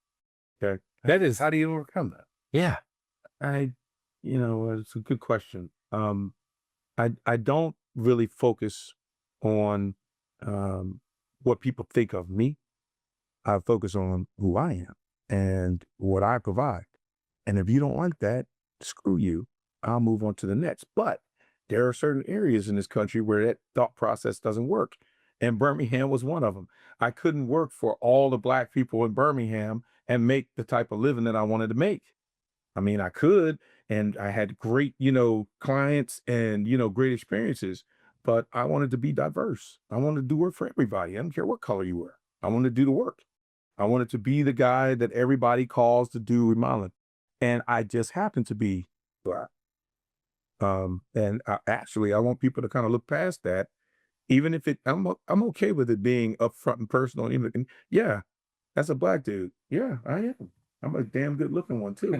Okay. That is. How do you overcome that? Yeah. It's a good question. I don't really focus on what people think of me. I focus on who I am and what I provide. And if you don't like that, screw you. I'll move on to the next. But there are certain areas in this country where that thought process doesn't work. And Birmingham was one of them. I couldn't work for all the black people in Birmingham and make the type of living that I wanted to make. I mean, I could, and I had great, clients and, great experiences, but I wanted to be diverse. I wanted to do work for everybody. I don't care what color you were. I wanted to do the work. I wanted to be the guy that everybody calls to do remodeling. And I just happen to be black. And I want people to kind of look past that, even if I'm okay with it being upfront and personal. Even, yeah, that's a black dude. Yeah, I am. I'm a damn good looking one too.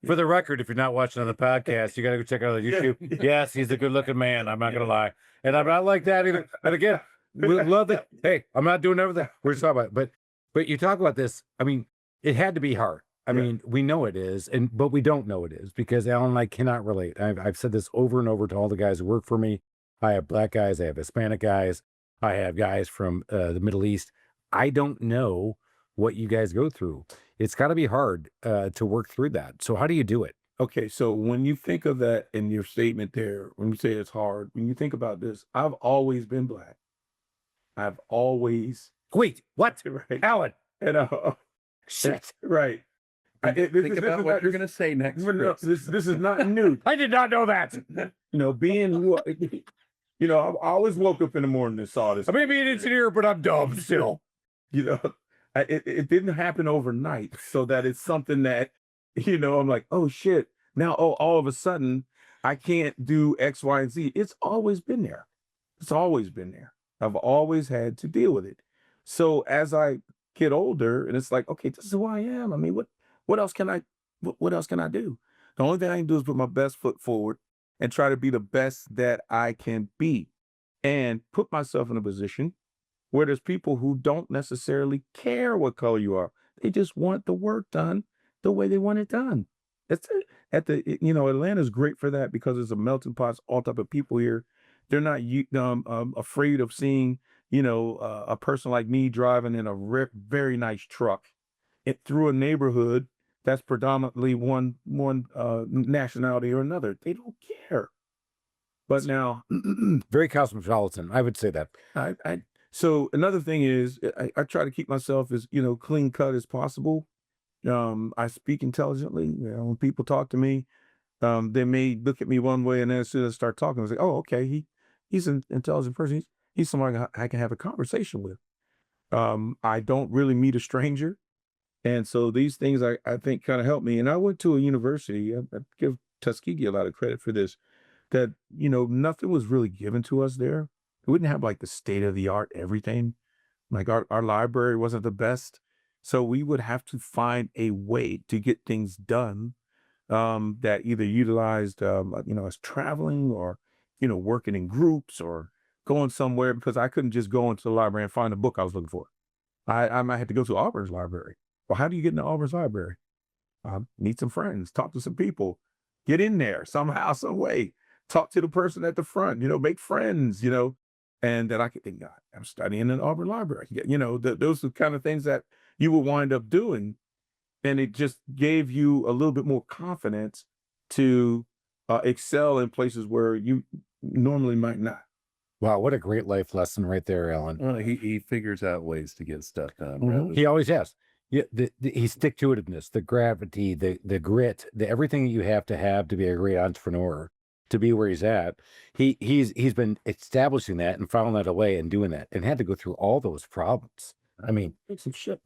For the record, if you're not watching on the podcast, you got to go check out the YouTube. Yes, he's a good looking man. I'm not going to lie. And I'm not like that either. And again, we love that. Hey, I'm not doing everything. We're just talking about it. But you talk about this. I mean, it had to be hard. I mean, we know it is, but we don't know it is because Alan and I cannot relate. I've said this over and over to all the guys who work for me. I have black guys, I have Hispanic guys, I have guys from the Middle East. I don't know what you guys go through. It's got to be hard to work through that. So how do you do it? Okay, so when you think of that in your statement there, when you say it's hard, when you think about this, I've always been black. I've always. Wait, what? Right. Alan. And shit. Right. Think about what you're going to say next. No, this is not new. I did not know that. Being who, I always woke up in the morning and saw this. I may be an engineer, but I'm dumb still. It didn't happen overnight, so that it's something that, I'm like, oh shit. Now, all of a sudden, I can't do X, Y, and Z. It's always been there. It's always been there. I've always had to deal with it. So as I get older, and it's like, okay, this is who I am. I mean, what else can I do? The only thing I can do is put my best foot forward and try to be the best that I can be, and put myself in a position where there's people who don't necessarily care what color you are. They just want the work done the way they want it done. Atlanta's great for that because it's a melting pot, all type of people here. They're not afraid of seeing, a person like me driving in a very nice truck through a neighborhood that's predominantly one nationality or another. They don't care. But now, Very cosmopolitan. I would say that. so another thing is I try to keep myself as, clean cut as possible. I speak intelligently. When people talk to me, they may look at me one way, and then as soon as I start talking, I say, "Oh, okay, he's an intelligent person. He's someone I can have a conversation with." I don't really meet a stranger, and so these things I think kind of help me. And I went to a university. I give Tuskegee a lot of credit for this. That nothing was really given to us there. We didn't have like the state of the art everything. Like our library wasn't the best, so we would have to find a way to get things done that either utilized us traveling or working in groups or going somewhere, because I couldn't just go into the library and find a book I was looking for. I might have to go to Auburn's library. Well, how do you get into Auburn's library? Meet some friends, talk to some people, get in there somehow, some way, talk to the person at the front, make friends, and that I could think, God, I'm studying in Auburn Library. Those are the kind of things that you will wind up doing. And it just gave you a little bit more confidence to excel in places where you normally might not. Wow, what a great life lesson right there, Alan. Well, he figures out ways to get stuff done. He always has. Yeah, he stick to itiveness, the gravity, the grit, everything that you have to be a great entrepreneur, to be where he's at. He's been establishing that and filing that away and doing that, and had to go through all those problems. I mean, Some shit.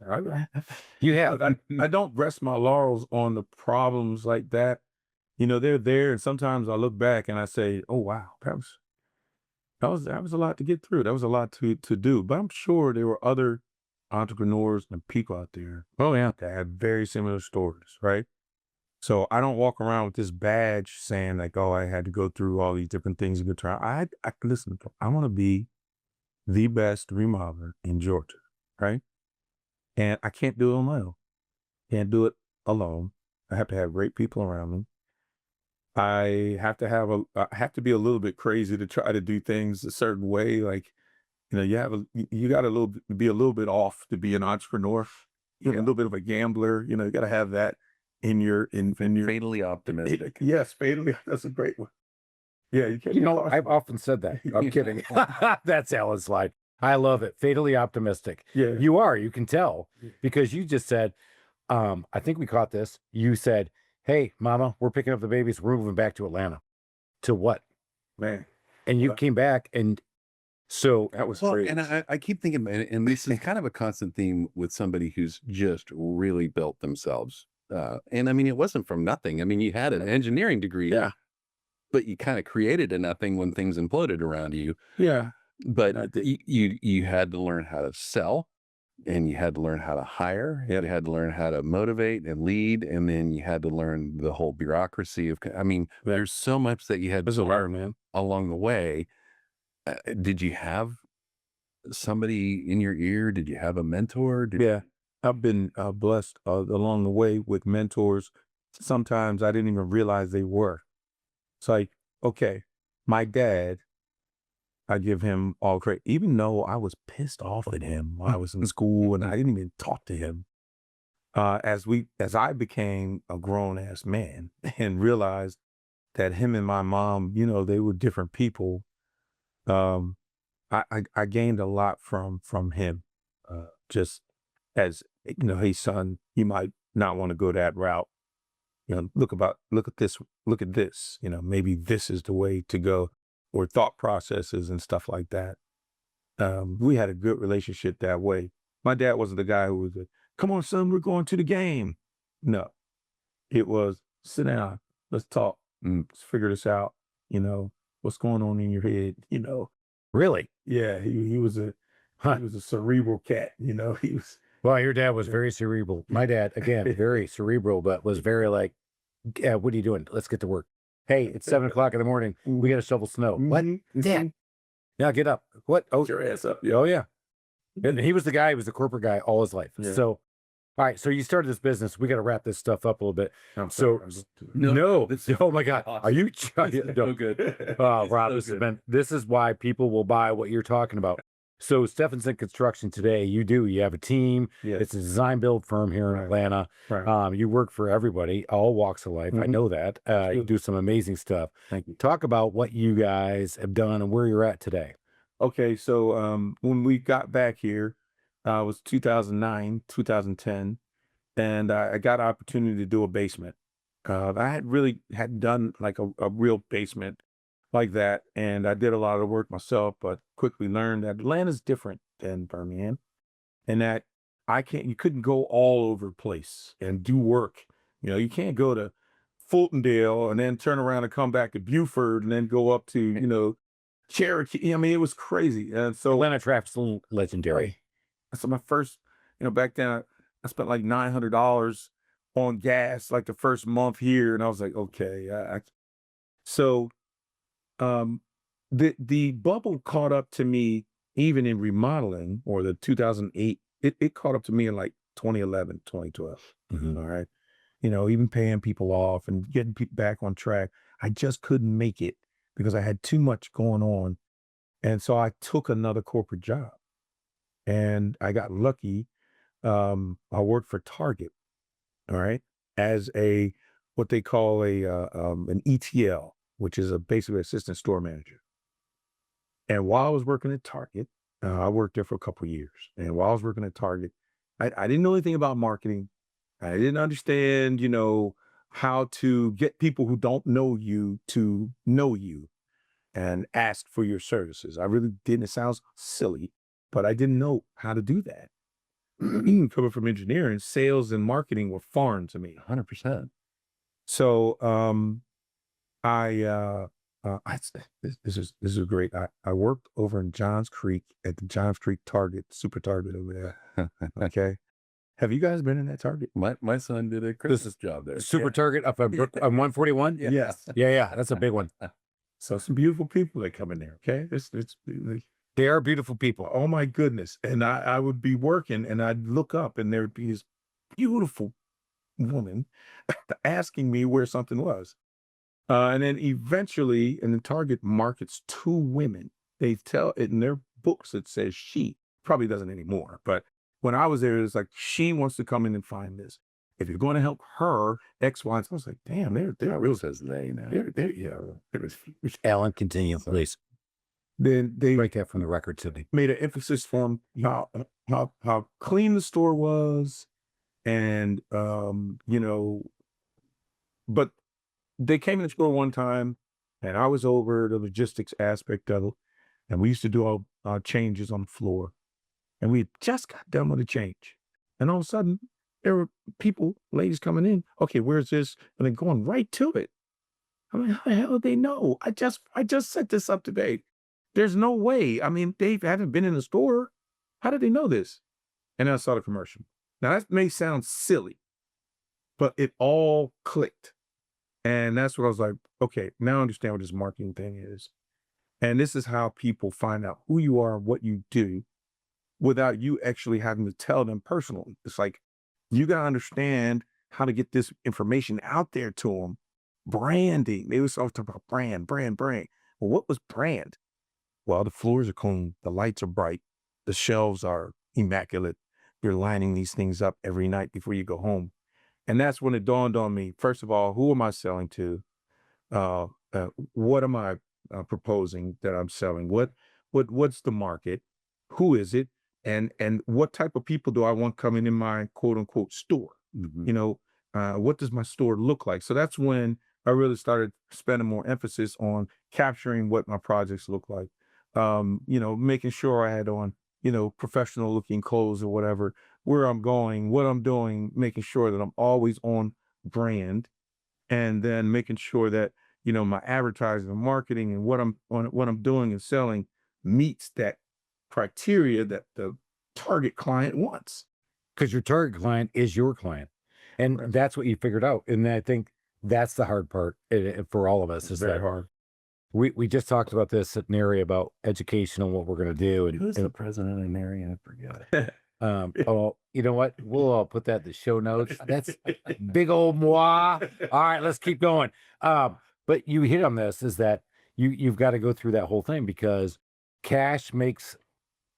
you have. I don't rest my laurels on the problems like that. They're there, and sometimes I look back and I say, "Oh wow, that was a lot to get through. That was a lot to do." But I'm sure there were other entrepreneurs and people out there. Oh yeah. That had very similar stories, right? So I don't walk around with this badge saying like, "Oh, I had to go through all these different things to get try." I listen. I want to be the best remodeler in Georgia, right? And I can't do it on my own. Can't do it alone. I have to have great people around me. I have to be a little bit crazy to try to do things a certain way. Like, you got to be a little bit off to be an entrepreneur. A little bit of a gambler. You got to have that in your Fatally optimistic. Yes, fatally. That's a great one. Yeah, you can't. I've often said that. I'm kidding. That's Alan's line. I love it. Fatally optimistic. Yeah. You are. You can tell because you just said, I think we caught this. You said, "Hey, Mama, we're picking up the babies. We're moving back to Atlanta." To what? Man. And you came back, and so That was Well, great. and I keep thinking, and this is kind of a constant theme with somebody who's just really built themselves. And I mean, it wasn't from nothing. I mean, you had an engineering degree, Yeah. but you kind of created a nothing when things imploded around you. Yeah. But I did. you had to learn how to sell, and you had to learn how to hire. You had to learn how to motivate and lead, and then you had to learn the whole bureaucracy of. I mean, there's so much that you had It's to a learn, learn, man. along the way. Did you have somebody in your ear? Did you have a mentor? Yeah. I've been blessed along the way with mentors. Sometimes I didn't even realize they were. It's like, okay, my dad, I give him all credit, even though I was pissed off at him while I was in school and I didn't even talk to him. As I became a grown ass man and realized that him and my mom, they were different people. I gained a lot from him. Just as hey son, you might not want to go that route. Look at this. Maybe this is the way to go, or thought processes and stuff like that. We had a good relationship that way. My dad wasn't the guy who was "Come on, son, we're going to the game." No, it was sit down, let's talk, let's figure this out. What's going on in your head. really, Yeah, he was a cerebral cat. He was. well, your dad was very cerebral. My dad, again, very cerebral, but was very like, "Yeah, what are you doing? Let's get to work. Hey, it's 7:00 in the morning. We got to shovel snow." What? Dad? Now get up. What? Oh, Get your ass up. oh yeah. And he was the guy. He was the corporate guy all his life. Yeah. So, all right. So you started this business. We got to wrap this stuff up a little bit. I'm So, sorry. no. this is Oh my God. awesome. Are you? So No. good. Oh, Rob, So this has good. been. This is why people will buy what you're talking about. So Stephenson Construction today, you have a team. Yes. It's a design build firm here in Right. Atlanta. Right. You work for everybody, all walks of life. I Mhm. know that. You Good. do some amazing stuff. Thank you. Talk about what you guys have done and where you're at today. Okay, so when we got back here, it was 2009, 2010, and I got an opportunity to do a basement. I had done like a real basement like that, and I did a lot of the work myself, but quickly learned that Atlanta's different than Birmingham, and that you couldn't go all over the place and do work. You can't go to Fultondale and then turn around and come back to Buford and then go up to, Cherokee. I mean, it was crazy. And so Atlanta traffic's a little legendary. so my first, back then I spent like $900 on gas like the first month here, and I was like, okay. So um, the bubble caught up to me even in remodeling, or the 2008. It caught up to me in like 2011, 2012. Mhm. All right, even paying people off and getting people back on track. I just couldn't make it because I had too much going on, and so I took another corporate job, and I got lucky. I worked for Target, all right, as what they call an ETL, which is basically assistant store manager. And while I was working at Target, I worked there for a couple of years. And while I was working at Target, I didn't know anything about marketing. I didn't understand, how to get people who don't know you to know you and ask for your services. I really didn't. It sounds silly, but I didn't know how to do that. Coming from engineering, sales and marketing were foreign to me. 100%. So this is great. I worked over in Johns Creek at the Johns Creek Target, Super Target over there. Okay. Have you guys been in that Target? My son did a Christmas job there. Super Target up on 141. Yeah. Yes. Yeah, that's a big one. So some beautiful people that come in there. Okay. They are beautiful people. Oh my goodness. And I would be working and I'd look up and there'd be this beautiful woman asking me where something was. And then eventually, and the Target markets two women. They tell it in their books, it says she. Probably doesn't anymore. But when I was there, it's like, she wants to come in and find this. If you're going to help her, X, Y, and Z. I was like, damn, they're real. Says they now. It was, Alan, continue, please. then they Write that from the record, Sydney. made an emphasis on how clean the store was, and but they came in the store one time, and I was over the logistics aspect of it, and we used to do all our changes on the floor, and we had just got done with a change, and all of a sudden there were ladies coming in. Okay, where's this? And then going right to it. I'm like, how the hell did they know? I just set this up today. There's no way. I mean, they haven't been in the store. How did they know this? And then I saw the commercial. Now that may sound silly, but it all clicked. And that's what I was like, okay, now I understand what this marketing thing is. And this is how people find out who you are, what you do, without you actually having to tell them personally. It's like, you got to understand how to get this information out there to them. Branding. They was always talking about brand. Well, what was brand? Well, the floors are clean. The lights are bright. The shelves are immaculate. You're lining these things up every night before you go home. And that's when it dawned on me, first of all, who am I selling to? What am I proposing that I'm selling? What's the market? Who is it? And what type of people do I want coming in my quote unquote store? Mm-hmm. What does my store look like? So that's when I really started spending more emphasis on capturing what my projects look like. Making sure I had on, professional looking clothes or whatever, where I'm going, what I'm doing, making sure that I'm always on brand, and then making sure that, my advertising and marketing and what I'm doing and selling meets that criteria that the target client wants. Because your target client is your client. And Right. that's what you figured out. And I think that's the hard part for all of us. It's Is very that hard. we just talked about this at Nary about education and what we're going to do. And, Who's the president of Nary? I forget. oh, you know what? We'll put that in the show notes. That's big old moi. All right, let's keep going. But you hit on this, is that you've got to go through that whole thing, because cash makes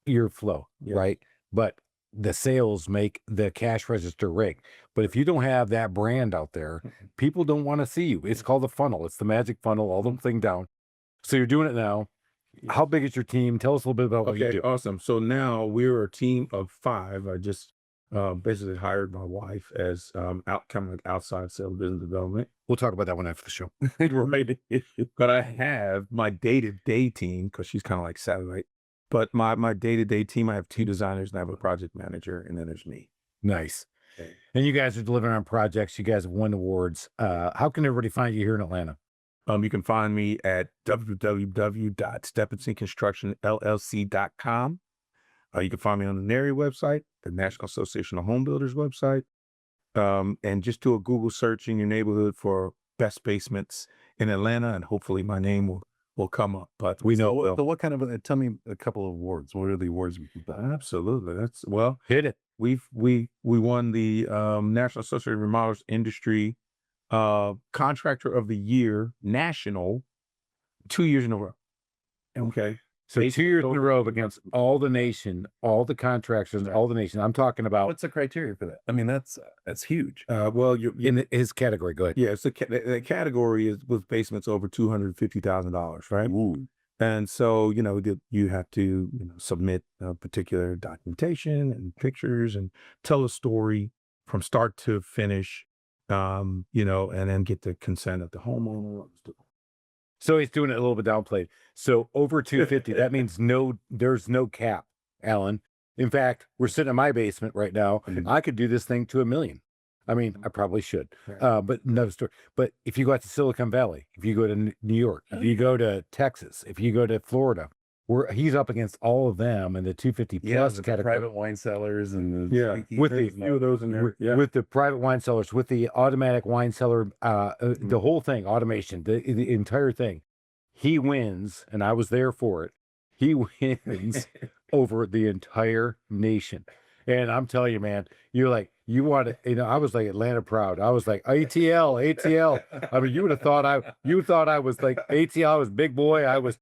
your flow, Yeah. right? But the sales make the cash register ring. But if you don't have that brand out there, people don't want to see you. It's called the funnel. It's the magic funnel, all the thing down. So you're doing it now. How big is your team? Tell us a little bit about what you Okay, do. awesome. So now we're a team of 5. I just basically hired my wife as kind of like outside sales business development. We'll talk about that one after the show. Right. But I have my day-to-day team because she's kind of like satellite. But my day-to-day team, I have 2 designers and I have a project manager, and then there's me. Nice. Okay. And you guys are delivering on projects. You guys have won awards. How can everybody find you here in Atlanta? You can find me at www.stephensonconstructionllc.com. You can find me on the NARI website, the National Association of Home Builders website, and just do a Google search in your neighborhood for best basements in Atlanta, and hopefully my name will come up. But We know it will. So what kind of, tell me a couple of awards. What are the awards? Absolutely, Hit it. we won the National Association of Remodelers Industry Contractor of the Year National 2 years in a row. Okay. So 2 years in a row against all the nation, all the contractors, all the nation. I'm talking about What's the criteria for that? I mean, that's huge. Well, you in his category. Go ahead. yeah, so the category is with basements over $250,000, right? Ooh. And so, you have to submit particular documentation and pictures and tell a story from start to finish, and then get the consent of the homeowner. So he's doing it a little bit downplayed. So over 250, that means there's no cap, Alan. In fact, we're sitting in my basement right now. I could do this thing to $1 million. I mean, I probably should, but another story. But if you go out to Silicon Valley, if you go to New York, if you go to Texas, if you go to Florida, he's up against all of them in the 250 plus the category. private wine cellars and with the few of those in there. with the private wine cellars, with the automatic wine cellar, the whole thing, automation, the entire thing. He wins, and I was there for it. He wins over the entire nation. And I'm telling you, man, you want to, I was like Atlanta proud. I was like ATL. I mean, you thought I was like ATL. I was big boy. I was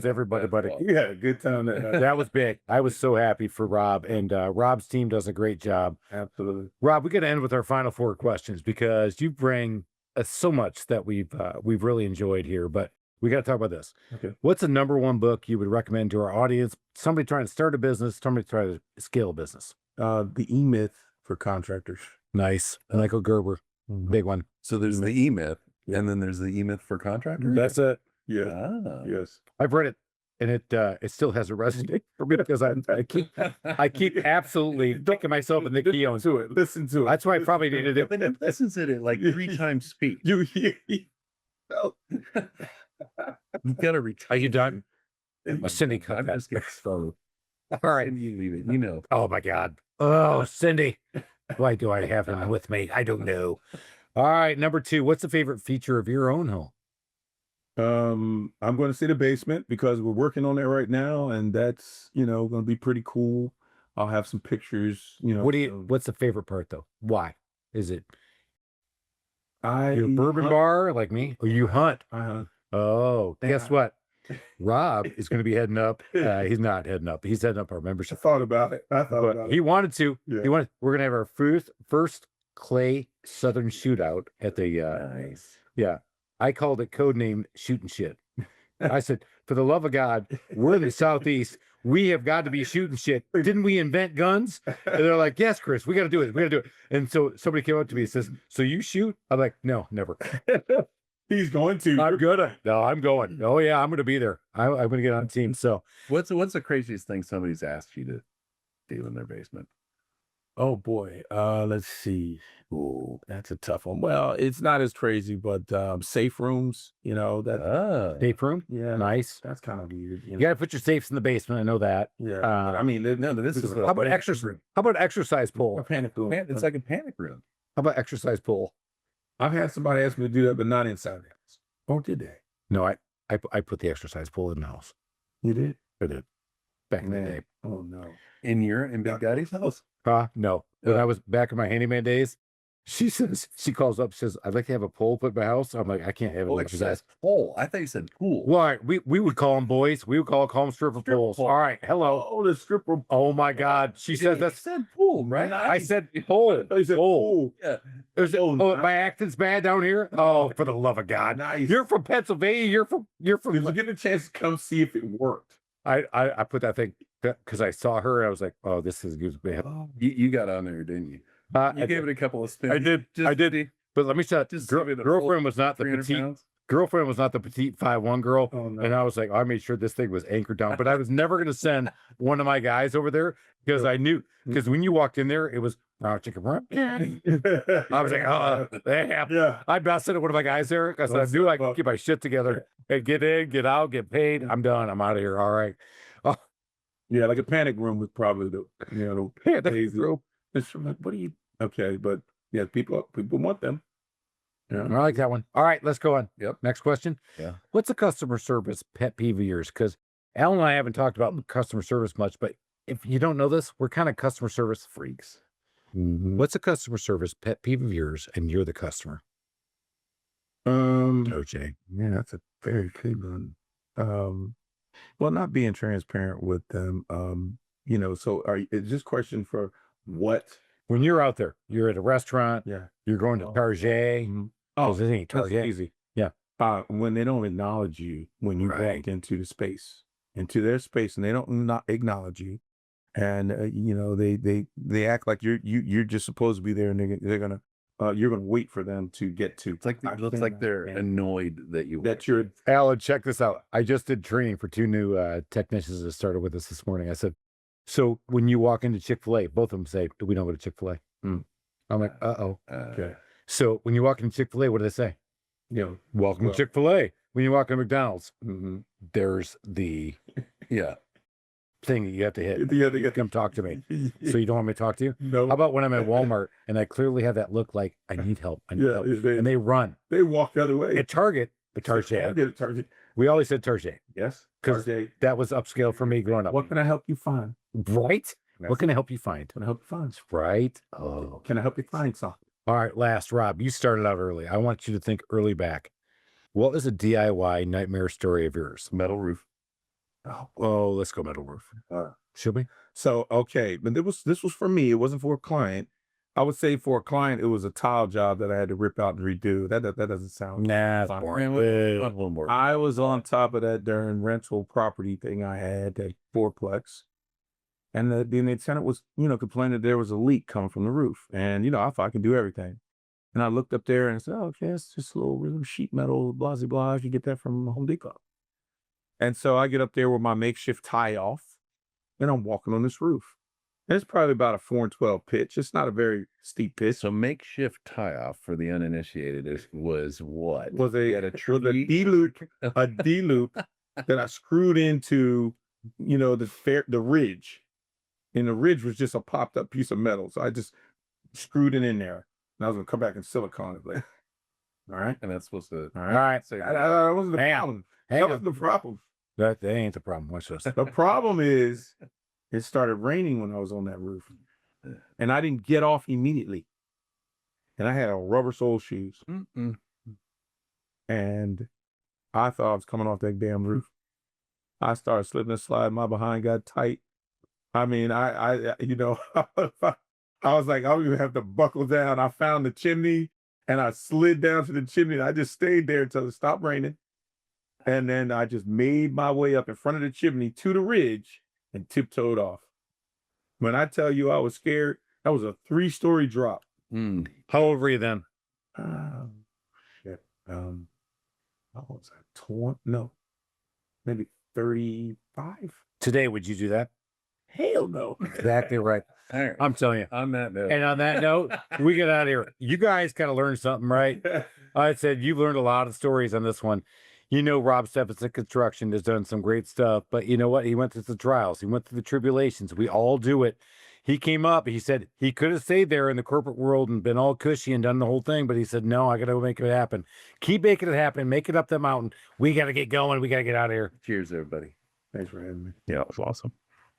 everybody, buddy. You had a good time there. That was big. I was so happy for Rob, and Rob's team does a great job. Absolutely. Rob, we got to end with our final 4 questions because you bring so much that we've really enjoyed here, but we got to talk about this. Okay. What's the number 1 book you would recommend to our audience? Somebody trying to start a business, somebody trying to scale a business. The E-Myth for contractors. Nice. Michael Gerber, big one. So there's the E-Myth, and then there's the E-Myth for contractors. That's it. Yeah. Ah. Yes. I've read it, and it still has a resonate for me because I keep absolutely thinking myself in the key on to it. Listen to it. That's why I probably needed it. Then listens to it like 3 times speed. You hear. You gotta retire. Are you done? Cindy cut I'm that. just getting started. All right. You leave it. You know. Oh my God. Oh, Cindy. Why do I have him with me? I don't know. All right. Number 2. What's the favorite feature of your own home? I'm going to see the basement because we're working on it right now, and that's going to be pretty cool. I'll have some pictures. What's the favorite part though? Why is it? I You're a bourbon bar like me, or you hunt? I hunt. Oh, guess what? Rob is going to be heading up. He's not heading up. He's heading up our I membership. thought about it. He wanted to. Yeah. We're going to have our first clay Southern shootout at the. Nice. Yeah, I called it codename shooting shit. I said, for the love of God, we're in the Southeast. We have got to be shooting shit. Didn't we invent guns? And they're like, yes, Chris, we got to do it. We got to do it. And so somebody came up to me and says, so you shoot? I'm like, no, never. He's going to. I'm gonna. No, I'm going. Oh yeah, I'm gonna be there. I'm gonna get on the team. So What's the craziest thing somebody's asked you to do in their basement? Oh boy. Let's see. Ooh, that's a tough one. Well, it's not as crazy, but safe rooms, that safe room, yeah, nice. that's kind of weird. You gotta put your safes in the basement. I know that. Yeah. I mean, no, this is how about exercise? How about exercise a pool? panic room. It's like a panic room. How about exercise pool? I've had somebody ask me to do that, but not inside the house. Oh, did they? No, I put the exercise pool in the house. You did? I did. Back in the day. Oh no. In Big Daddy's house? No. When I was back in my handyman days, She says, she calls up, says, I'd like to have a pole put in my house. I'm like, I can't have it. Oh, Like, it says pole. I thought you said pool. well, all right, we would call them boys. We would call them stripper poles. pole. All right. Hello. Oh, the stripper. Oh my God. She says You that's said pool, right? I said pole. Oh, you said Pole. pool. Yeah. Oh, nice. my accent's bad down here. Oh, for the love of God. Nice. You're from Pennsylvania. You're Did from you get a chance to come see if it worked? I put that thing because I saw her. I was like, oh, this is good. Oh, you got on there, didn't you? You I gave it a couple of spins. I did. Just I did. But let me tell you, Just give it a girlfriend was not the 300 petite. pounds. Girlfriend was not the petite 5'1" girl. Oh, no. And I was like, I made sure this thing was anchored down. But I was never going to send one of my guys over there because I knew, because when you walked in there, it was chicken run. I was like, Yeah. I'd not send one of my guys there because I Don't knew I step could up. keep my shit together and get in, get out, get paid. I'm done. I'm out of here. All right. Yeah, like a panic room was probably the Yeah, days. It's like, what do you? Okay, but yeah, people want them. Yeah. I like that one. All right, let's go on. Yep. Next question. Yeah. What's a customer service pet peeve of yours? Because Al and I haven't talked about customer service much, but if you don't know this, we're kind of customer service freaks. Mhm. What's a customer service pet peeve of yours and you're the customer? OJ. Yeah, that's a very good one. Well, not being transparent with them. So is this question for what? When you're out there, you're at a restaurant, Yeah. you're going to Target. Mhm. Oh, this ain't That's Target. easy. Yeah. When they don't acknowledge you when you Right. walk into the space, into their space, and they don't not acknowledge you, and they act like you're just supposed to be there, and they're gonna you're gonna wait for them to get to. It's like I it looks think like they're that- annoyed that you. that you're. Alan, check this out. I just did training for 2 new technicians that started with us this morning. I said, so when you walk into Chick-fil-A, both of them say, do we know what a Chick-fil-A? Mm. I'm like, uh-oh. Okay. So when you walk into Chick-fil-A, what do they say? Welcome Well- to Chick-fil-A. When you walk into McDonald's, Mm-hmm. there's the Yeah. thing that you have to hit. Yeah, they get Come talk to me. So you don't want me to talk to you? no. How about when I'm at Walmart and I clearly have that look like I need help. I need Yeah, help. they, And they run. they walk the other way. At Target, I Target. did a Target. We always said Target. Yes. 'Cause Target. That was upscale for me growing up. What can I help you find? Right? What can I help you find? Can I help you find? Right? Oh. Can I help you find something? All right, last, Rob, you started out early. I want you to think early back. What is a DIY nightmare story of yours? Metal roof. Oh, let's go metal roof. Should we? So okay, but this was for me. It wasn't for a client. I would say for a client, it was a tile job that I had to rip out and redo. That doesn't sound. Nah, it's fine. boring. Man, Well, a little more. I was on top of that darn rental property thing I had, that fourplex. And the tenant was, complaining that there was a leak coming from the roof. And, I thought I could do everything. And I looked up there and said, oh, okay, it's just a little sheet metal, blah, blah, blah. You get that from Home Depot. And so I get up there with my makeshift tie off and I'm walking on this roof. And it's probably about a 4 and 12 pitch. It's not a very steep pitch. So makeshift tie off for the uninitiated was what? Was You had a tree? a D loop that I screwed into, the ridge. And the ridge was just a popped up piece of metal. So I just screwed it in there. And I was gonna come back and silicone it later. All right. And that's supposed to. All All right. Say That wasn't the Hang on. problem. Hang That on. wasn't the problem. That ain't the problem. Watch this. The problem is it started raining when I was on that roof. And I didn't get off immediately. And I had on rubber sole shoes. Mm-mm. And I thought I was coming off that damn roof. I started slipping and sliding. My behind got tight. I mean, I I was like, I don't even have to buckle down. I found the chimney and I slid down to the chimney. And I just stayed there until it stopped raining. And then I just made my way up in front of the chimney to the ridge and tiptoed off. When I tell you I was scared, that was a 3-story drop. Mm. How old were you then? Shit. How old was I? 20? No, maybe 35. Today, would you do that? Hell no. Exactly right. All right. I'm telling you. On that note. And on that note, we get out of here. You guys kind of learned something, right? I said you've learned a lot of stories on this one. Rob Stephenson Construction has done some great stuff, but you know what? He went through the trials. He went through the tribulations. We all do it. He came up. He said he could have stayed there in the corporate world and been all cushy and done the whole thing, but he said, no, I got to make it happen. Keep making it happen. Make it up the mountain. We got to get going. We got to get out of here. Cheers, everybody. Thanks for having me. Yeah, it was awesome.